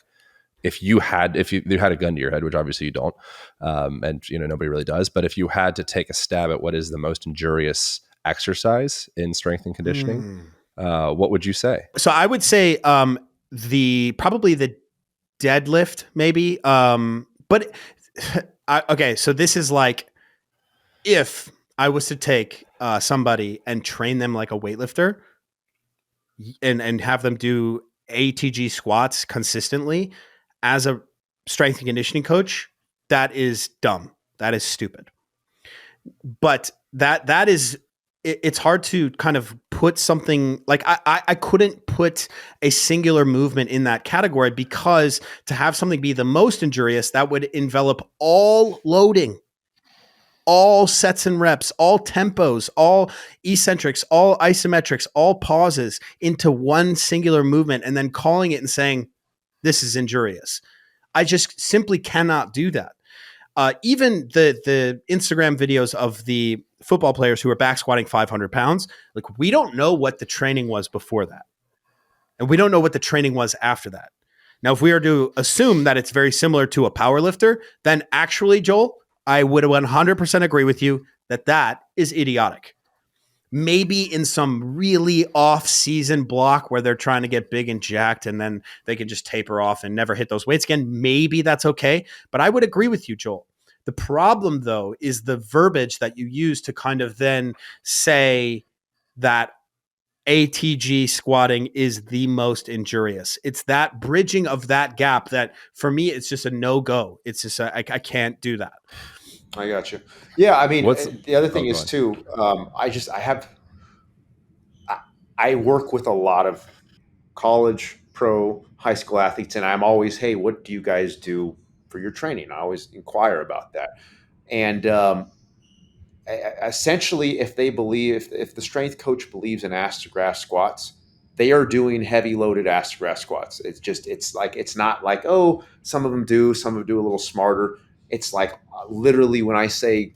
If you had a gun to your head, which obviously you don't, and nobody really does, but if you had to take a stab at what is the most injurious exercise in strength and conditioning, what would you say? So I would say probably the deadlift, maybe. But okay, so this is like if I was to take somebody and train them like a weightlifter and have them do ATG squats consistently as a strength and conditioning coach, that is dumb. That is stupid. But that is, it's hard to kind of put something like I couldn't put a singular movement in that category, because to have something be the most injurious, that would envelop all loading, all sets and reps, all tempos, all eccentrics, all isometrics, all pauses into one singular movement, and then calling it and saying, this is injurious. I just simply cannot do that. Even the Instagram videos of the football players who are back squatting 500 pounds, like we don't know what the training was before that. And we don't know what the training was after that. Now, if we are to assume that it's very similar to a power lifter, then actually, Joel, I would 100% agree with you that is idiotic. Maybe in some really off-season block where they're trying to get big and jacked and then they can just taper off and never hit those weights again, maybe that's okay. But I would agree with you, Joel. The problem, though, is the verbiage that you use to kind of then say that ATG squatting is the most injurious. It's that bridging of that gap that for me, it's just a no-go. It's just, I can't do that. I got you. Yeah. I mean, What's the other oh, thing go is on. too, I work with a lot of college, pro, high school athletes, and I'm always, hey, what do you guys do for your training? I always inquire about that. And essentially, if they believe, if the strength coach believes in ass to grass squats, they are doing heavy loaded ass to grass squats. It's not like, oh, some of them do, some of them do a little smarter. It's like literally when I say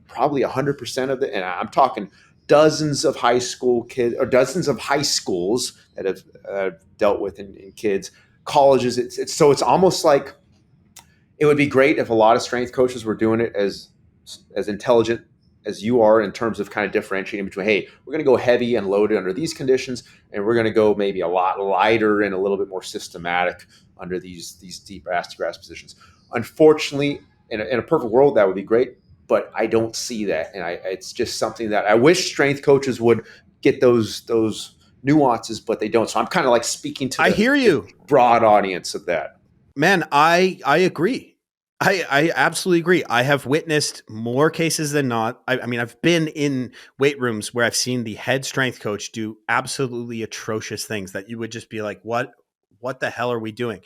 probably 100% of it, and I'm talking dozens of high school kids or dozens of high schools that have dealt with in kids, colleges. It's almost like it would be great if a lot of strength coaches were doing it as intelligent as you are in terms of kind of differentiating between, hey, we're going to go heavy and loaded under these conditions, and we're going to go maybe a lot lighter and a little bit more systematic under these deep ass to grass positions. Unfortunately, in a perfect world, that would be great, but I don't see that, and it's just something that I wish strength coaches would get those nuances, but they don't. So I'm kind of like speaking to I hear the you. broad audience of that. Man, I agree. I absolutely agree. I have witnessed more cases than not. I mean, I've been in weight rooms where I've seen the head strength coach do absolutely atrocious things that you would just be like, what the hell are we doing?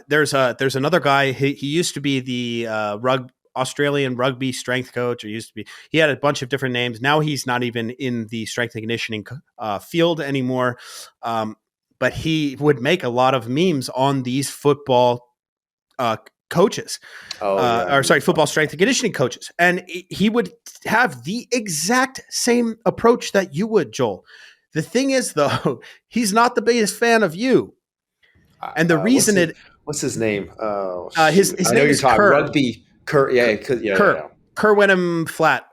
There's another guy. He used to be the Australian rugby strength coach, or used to be. He had a bunch of different names. Now he's not even in the strength and conditioning field anymore. But he would make a lot of memes on these football coaches, Oh yeah, I or know sorry, you're football talking strength about. and conditioning coaches. And he would have the exact same approach that you would, Joel. The thing is, though, he's not the biggest fan of you. And the What's reason his it, What's his name? Oh his shoot, his I know name you're is talking Kerr. rugby. Kurt, yeah, Kerr. Kerr Wenham Flat.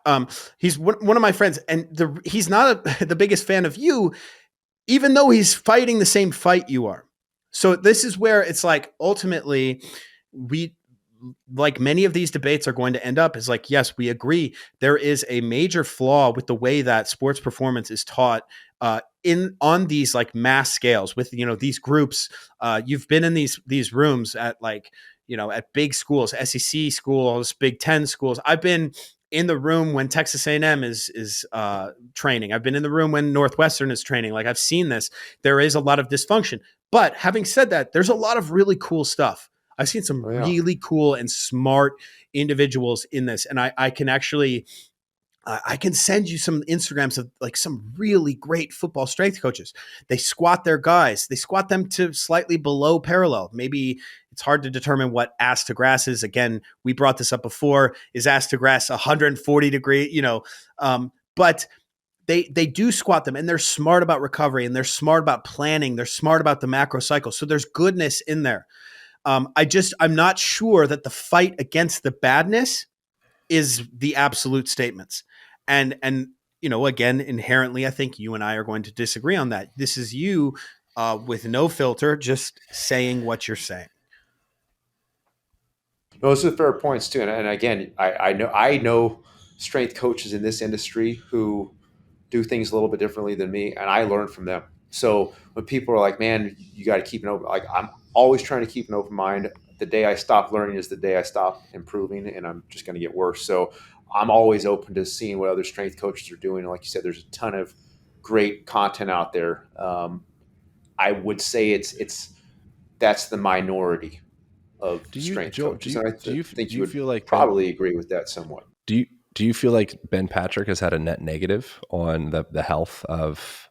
He's one of my friends, and he's not the biggest fan of you, even though he's fighting the same fight you are. So this is where it's like ultimately we, like many of these debates are going to end up is like, yes, we agree there is a major flaw with the way that sports performance is taught in on these like mass scales with these groups. You've been in these rooms at like at big schools, SEC schools, Big Ten schools. I've been in the room when Texas A&M is training. I've been in the room when Northwestern is training. Like I've seen this. There is a lot of dysfunction. But having said that, there's a lot of really cool stuff. I've seen some Oh yeah. really cool and smart individuals in this, and I can actually I can send you some Instagrams of like some really great football strength coaches. They squat their guys. They squat them to slightly below parallel. Maybe it's hard to determine what ass to grass is. Again, we brought this up before. Is ass to grass 140 degree? But they do squat them, and they're smart about recovery, and they're smart about planning. They're smart about the macro cycle. So there's goodness in there. I'm not sure that the fight against the badness is the absolute statements. And again, inherently, I think you and I are going to disagree on that. This is you with no filter, just saying what you're saying. No, those are fair points too. And again, I know strength coaches in this industry who do things a little bit differently than me, and I learn from them. So when people are like, "Man, you got to keep an open," like I'm always trying to keep an open mind. The day I stop learning is the day I stop improving, and I'm just going to get worse. So I'm always open to seeing what other strength coaches are doing. And like you said, there's a ton of great content out there. I would say it's that's the minority of Do you, strength Joel? coaches, and I think Do you you would feel like probably agree with that somewhat. do you feel like Ben Patrick has had a net negative on the health of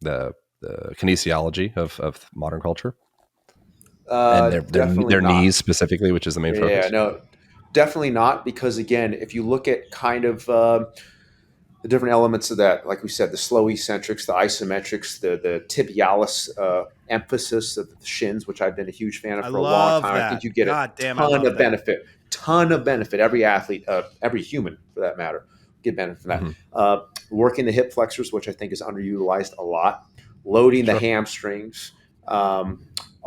the kinesiology of modern culture and Definitely their not. knees specifically, which is the main Yeah, focus? no, definitely not. Because again, if you look at kind of the different elements of that, like we said, the slow eccentrics, the isometrics, the tibialis emphasis of the shins, which I've been a huge fan of I for a long love time. I think that. you get a God damn, I ton love of that. benefit, ton of benefit. Every athlete, every human for that matter, get benefit from that. Hmm. working the hip flexors, which I think is underutilized a lot, loading the Sure. hamstrings,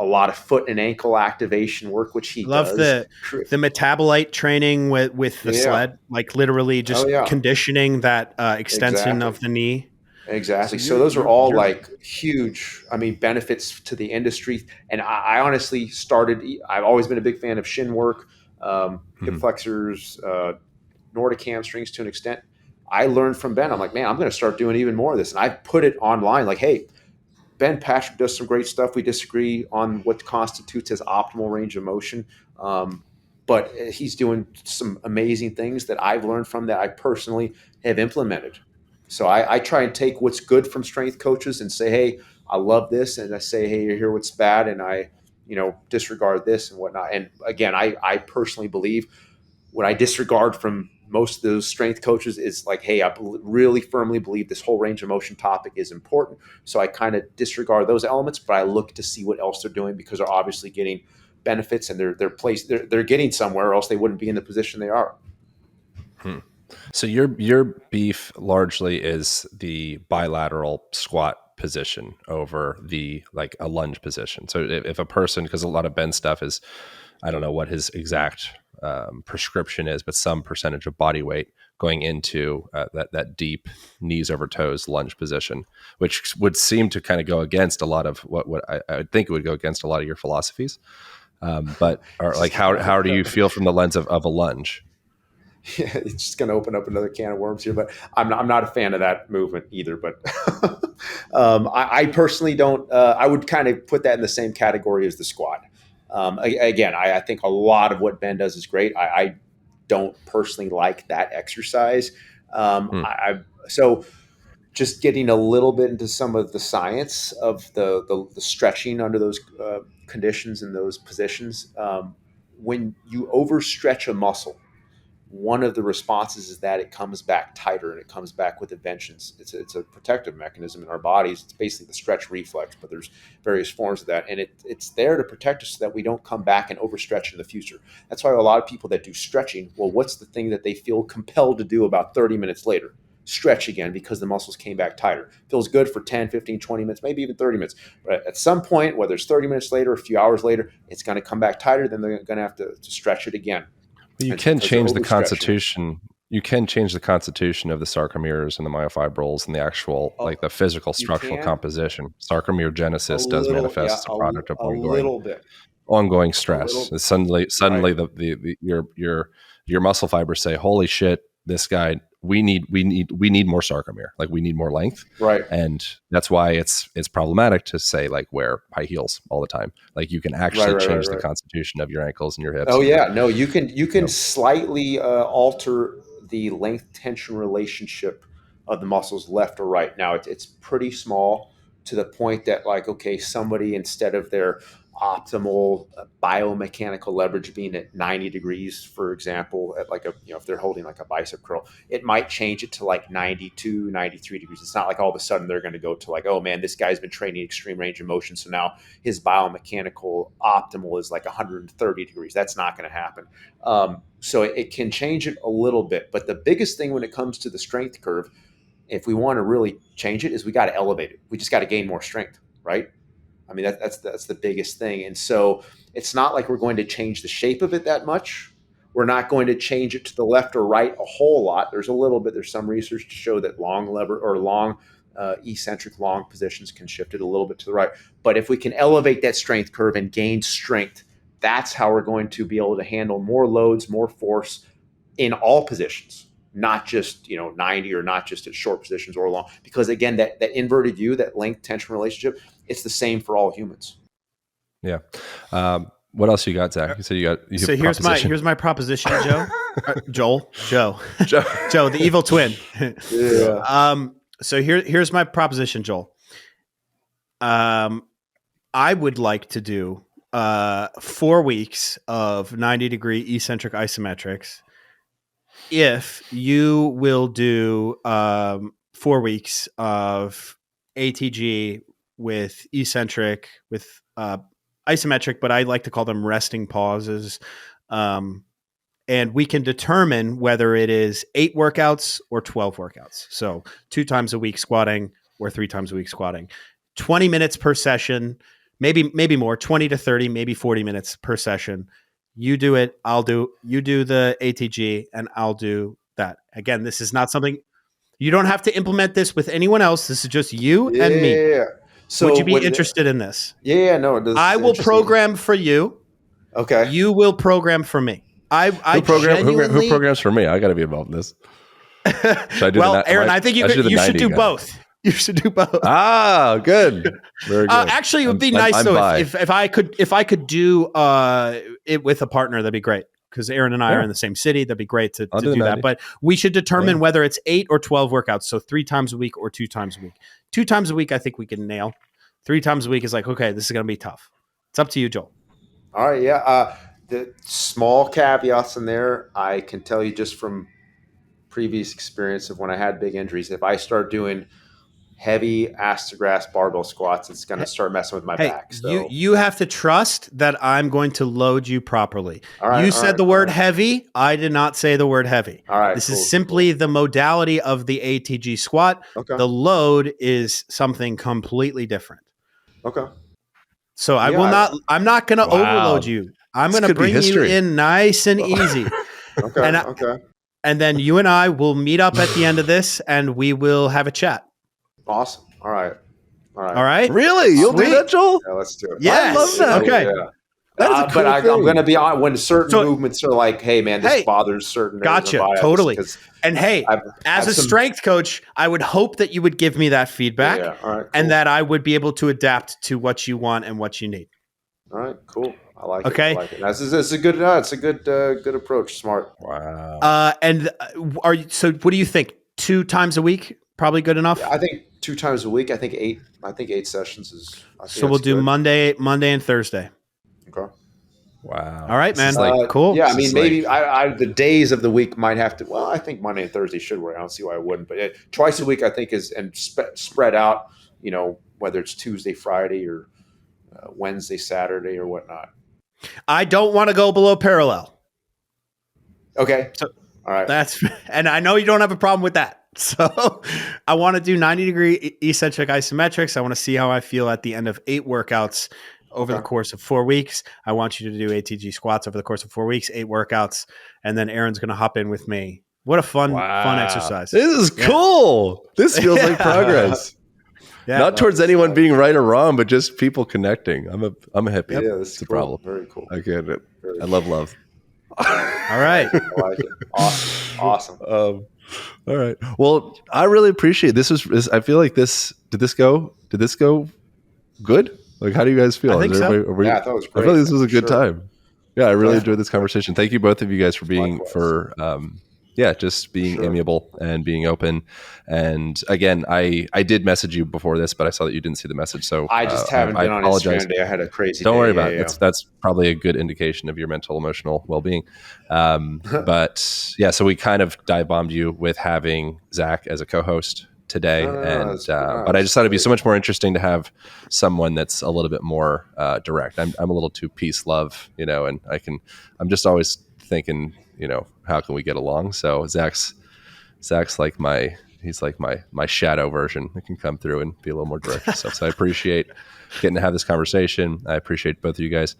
a lot of foot and ankle activation work, which he I love does. the metabolite training with the Yeah. sled, like literally Oh, just yeah. conditioning that extension Exactly. of the knee. So Exactly. So you're those are you're all you're like huge, I mean, benefits to the industry. And I honestly started, I've always been a big fan of shin work, hip Mhm. flexors, Nordic hamstrings to an extent. I learned from Ben. I'm like, man, I'm going to start doing even more of this. And I put it online like, hey, Ben Patrick does some great stuff. We disagree on what constitutes his optimal range of motion. But he's doing some amazing things that I've learned from that I personally have implemented. So I try and take what's good from strength coaches and say, hey, I love this. And I say, hey, here what's bad. And I, disregard this and whatnot. And again, I personally believe what I disregard from most of those strength coaches is like, hey, I really firmly believe this whole range of motion topic is important. So I kind of disregard those elements, but I look to see what else they're doing because they're obviously getting benefits and they're getting somewhere, or else they wouldn't be in the position they are. Hmm. So your beef largely is the bilateral squat position over the like a lunge position. So if a person, because a lot of Ben stuff is, I don't know what his exact prescription is, but some percentage of body weight going into that deep knees over toes lunge position, which would seem to kind of go against a lot of what I think it would go against a lot of your philosophies. But or like how do you feel from the lens of a lunge? Yeah, it's just going to open up another can of worms here, but I'm not a fan of that movement either. But I personally don't. I would kind of put that in the same category as the squat. Again, I think a lot of what Ben does is great. I don't personally like that exercise. Hmm. So just getting a little bit into some of the science of the stretching under those conditions and those positions. When you overstretch a muscle, one of the responses is that it comes back tighter and it comes back with a vengeance. It's a protective mechanism in our bodies. It's basically the stretch reflex, but there's various forms of that. And it's there to protect us so that we don't come back and overstretch in the future. That's why a lot of people that do stretching, well, what's the thing that they feel compelled to do about 30 minutes later? Stretch again because the muscles came back tighter. Feels good for 10, 15, 20 minutes, maybe even 30 minutes. But at some point, whether it's 30 minutes later, a few hours later, it's going to come back tighter. Then they're going to have to stretch it again. You It's can because they're change the overstretching. constitution. You can change the constitution of the sarcomeres and the myofibrils and the actual, like the physical You structural can composition. Sarcomere a genesis does little, manifest yeah, as a product of a little bit, ongoing a stress. little, Suddenly right, your muscle fibers say, "Holy shit, this guy! We need more sarcomere. Like we need more length." right, And that's why it's problematic to say like wear high heels all the time. Like you can right, actually right, right, change the right. constitution of your ankles and your hips Oh and your, yeah, no, you can you slightly alter the length tension relationship of the muscles left or right. Now it's pretty small to the point that like okay, somebody instead of their optimal biomechanical leverage being at 90 degrees, for example, at like a if they're holding like a bicep curl, it might change it to like 92, 93 degrees. It's not like all of a sudden they're going to go to like, oh man, this guy's been training extreme range of motion, so now his biomechanical optimal is like 130 degrees. That's not going to happen. So it can change it a little bit. But the biggest thing when it comes to the strength curve, if we want to really change it, is we got to elevate it. We just got to gain more strength, right? I mean, that's the biggest thing. And so it's not like we're going to change the shape of it that much. We're not going to change it to the left or right a whole lot. There's a little bit. There's some research to show that long lever or long eccentric long positions can shift it a little bit to the right. But if we can elevate that strength curve and gain strength, that's how we're going to be able to handle more loads, more force in all positions, not just 90 or not just at short positions or long. Because again, that inverted view, that length tension relationship, it's the same for all humans. yeah. What else you got, Zach? You said you have So a proposition. here's my proposition, Joe, Joe, Joe. Joe, the evil twin. Yeah. So here's my proposition, Joel. I would like to do 4 weeks of 90-degree eccentric isometrics. If you will do 4 weeks of ATG with eccentric with isometric, but I like to call them resting pauses. and we can determine whether it is 8 workouts or 12 workouts. So 2 times a week squatting or 3 times a week squatting. 20 minutes per session, maybe more, 20 to 30, maybe 40 minutes per session. You do it, you do the ATG, and I'll do that. Again, this is not something, you don't have to implement this with anyone else. This is just you and me. Yeah. So would you be interested in this? Yeah, no, this I is will interesting. program for you. Okay. You will program for me. I who programs for me? I got to be involved in this. Should I do well, Aaron, I think you should do both. You should do both. Ah, good. Very good. Actually, it would be nice though if I could do it with a partner. That'd be great, because Aaron and I are in the same city. That'd be great to do that. But we should determine whether it's 8 or 12 workouts. So 3 times a week or 2 times a week. 2 times a week, I think we can nail. 3 times a week is like, okay, this is going to be tough. It's up to you, Joel. All right, yeah. The small caveats in there, I can tell you just from previous experience of when I had big injuries, if I start doing heavy ass to grass barbell squats, it's going to start messing with my back. So you have to trust that I'm going to load you properly. Right, you said the word heavy. I did not say the word heavy. All right, this is simply the modality of the ATG squat. Okay. The load is something completely different. Okay. So I'm not going to overload you. I'm going to bring you in nice and easy. Okay. And then you and I will meet up at the end of this, and we will have a chat. Awesome. All right. Really? You'll do that, Joel? Yeah, let's do it. Yes. I love that. Okay. Yeah. That's a cool I'm going to be on when certain movements are like, hey, man, this bothers certain. Gotcha. Totally. And hey, as a strength coach, I would hope that you would give me that feedback, All right, cool. and that I would be able to adapt to what you want and what you need. All right, cool. I like it. I like it. It's a good. It's a good approach. Smart. Wow. And so what do you think? 2 times a week, probably good enough. Yeah, I think 2 times a week. I think 8. I think 8 sessions is. So we'll do Monday and Thursday. Okay. Wow. All right, man. Cool. Yeah, I mean, maybe the days of the week might have to. Well, I think Monday and Thursday should work. I don't see why I wouldn't. But twice a week, I think is spread out. You know, whether it's Tuesday, Friday, or Wednesday, Saturday, or whatnot. I don't want to go below parallel. Okay. So, all right. And I know you don't have a problem with that. So I want to do 90-degree eccentric isometrics. I want to see how I feel at the end of 8 workouts over the course of 4 weeks. I want you to do ATG squats over the course of 4 weeks, 8 workouts, and then Aaron's going to hop in with me. What a fun exercise. This is cool. This feels like progress. Not towards anyone being right or wrong, but just people connecting. I'm a hippie. Yeah, that's a problem. Very cool. I get it. I love love. All right. I like it. Awesome. All right. Well, I really appreciate this. I feel like this. Did this go good? Like, how do you guys feel? I think so. Yeah, I thought it was great. I feel like this was a good time. Yeah, I really enjoyed this conversation. Thank you both of you guys for being just being amiable and being open. And again, I did message you before this, but I saw that you didn't see the message. So I just haven't been on Instagram today. I had a crazy Don't day. worry about it. That's probably a good indication of your mental, emotional well-being. But yeah, so we kind of dive bombed you with having Zach as a co-host today. But I just thought it'd be so much more interesting to have someone that's a little bit more direct. I'm a little too peace love, and I'm just always thinking, how can we get along? So Zach's like my shadow version that can come through and be a little more direct and stuff. So I appreciate getting to have this conversation. I appreciate both of you guys.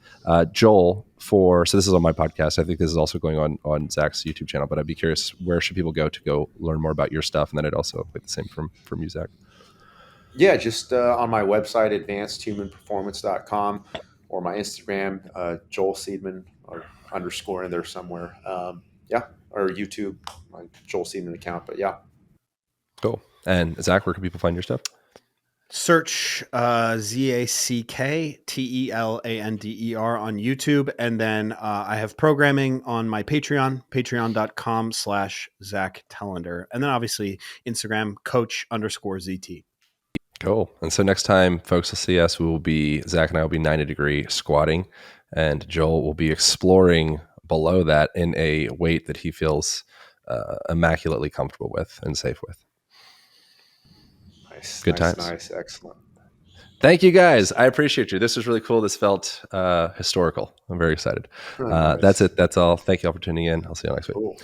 Joel, so this is on my podcast. I think this is also going on Zach's YouTube channel, but I'd be curious, where should people go to learn more about your stuff? And then I'd also like the same from you, Zach. Yeah, just on my website, advancedhumanperformance.com, or my Instagram, Joel Seedman, or underscore in there somewhere. Or YouTube, my Joel Seedman account. But yeah. Cool. And Zach, where can people find your stuff? Search ZACKTELANDER on YouTube. And then I have programming on my Patreon, patreon.com/Zack Telander. And then obviously Instagram, coach_ZT. Cool. And so next time folks will see us, Zach and I will be 90-degree squatting, and Joel will be exploring below that in a weight that he feels immaculately comfortable with and safe with. Nice. Good times. Nice. Excellent. Thank you guys. I appreciate you. This was really cool. This felt historical. I'm very excited. Nice. That's it. That's all. Thank you all for tuning in. I'll see you next week. Cool.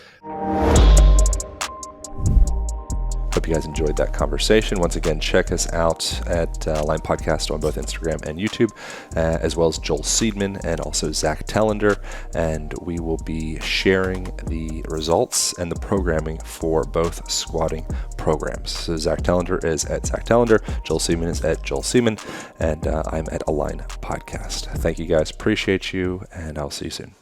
Hope you guys enjoyed that conversation. Once again, check us out at Line Podcast on both Instagram and YouTube, as well as Joel Seedman and also Zack Telander. And we will be sharing the results and the programming for both squatting programs. So Zack Telander is at Zack Telander, Joel Seedman is at Joel Seedman, and I'm at Align Podcast. Thank you guys. Appreciate you, and I'll see you soon.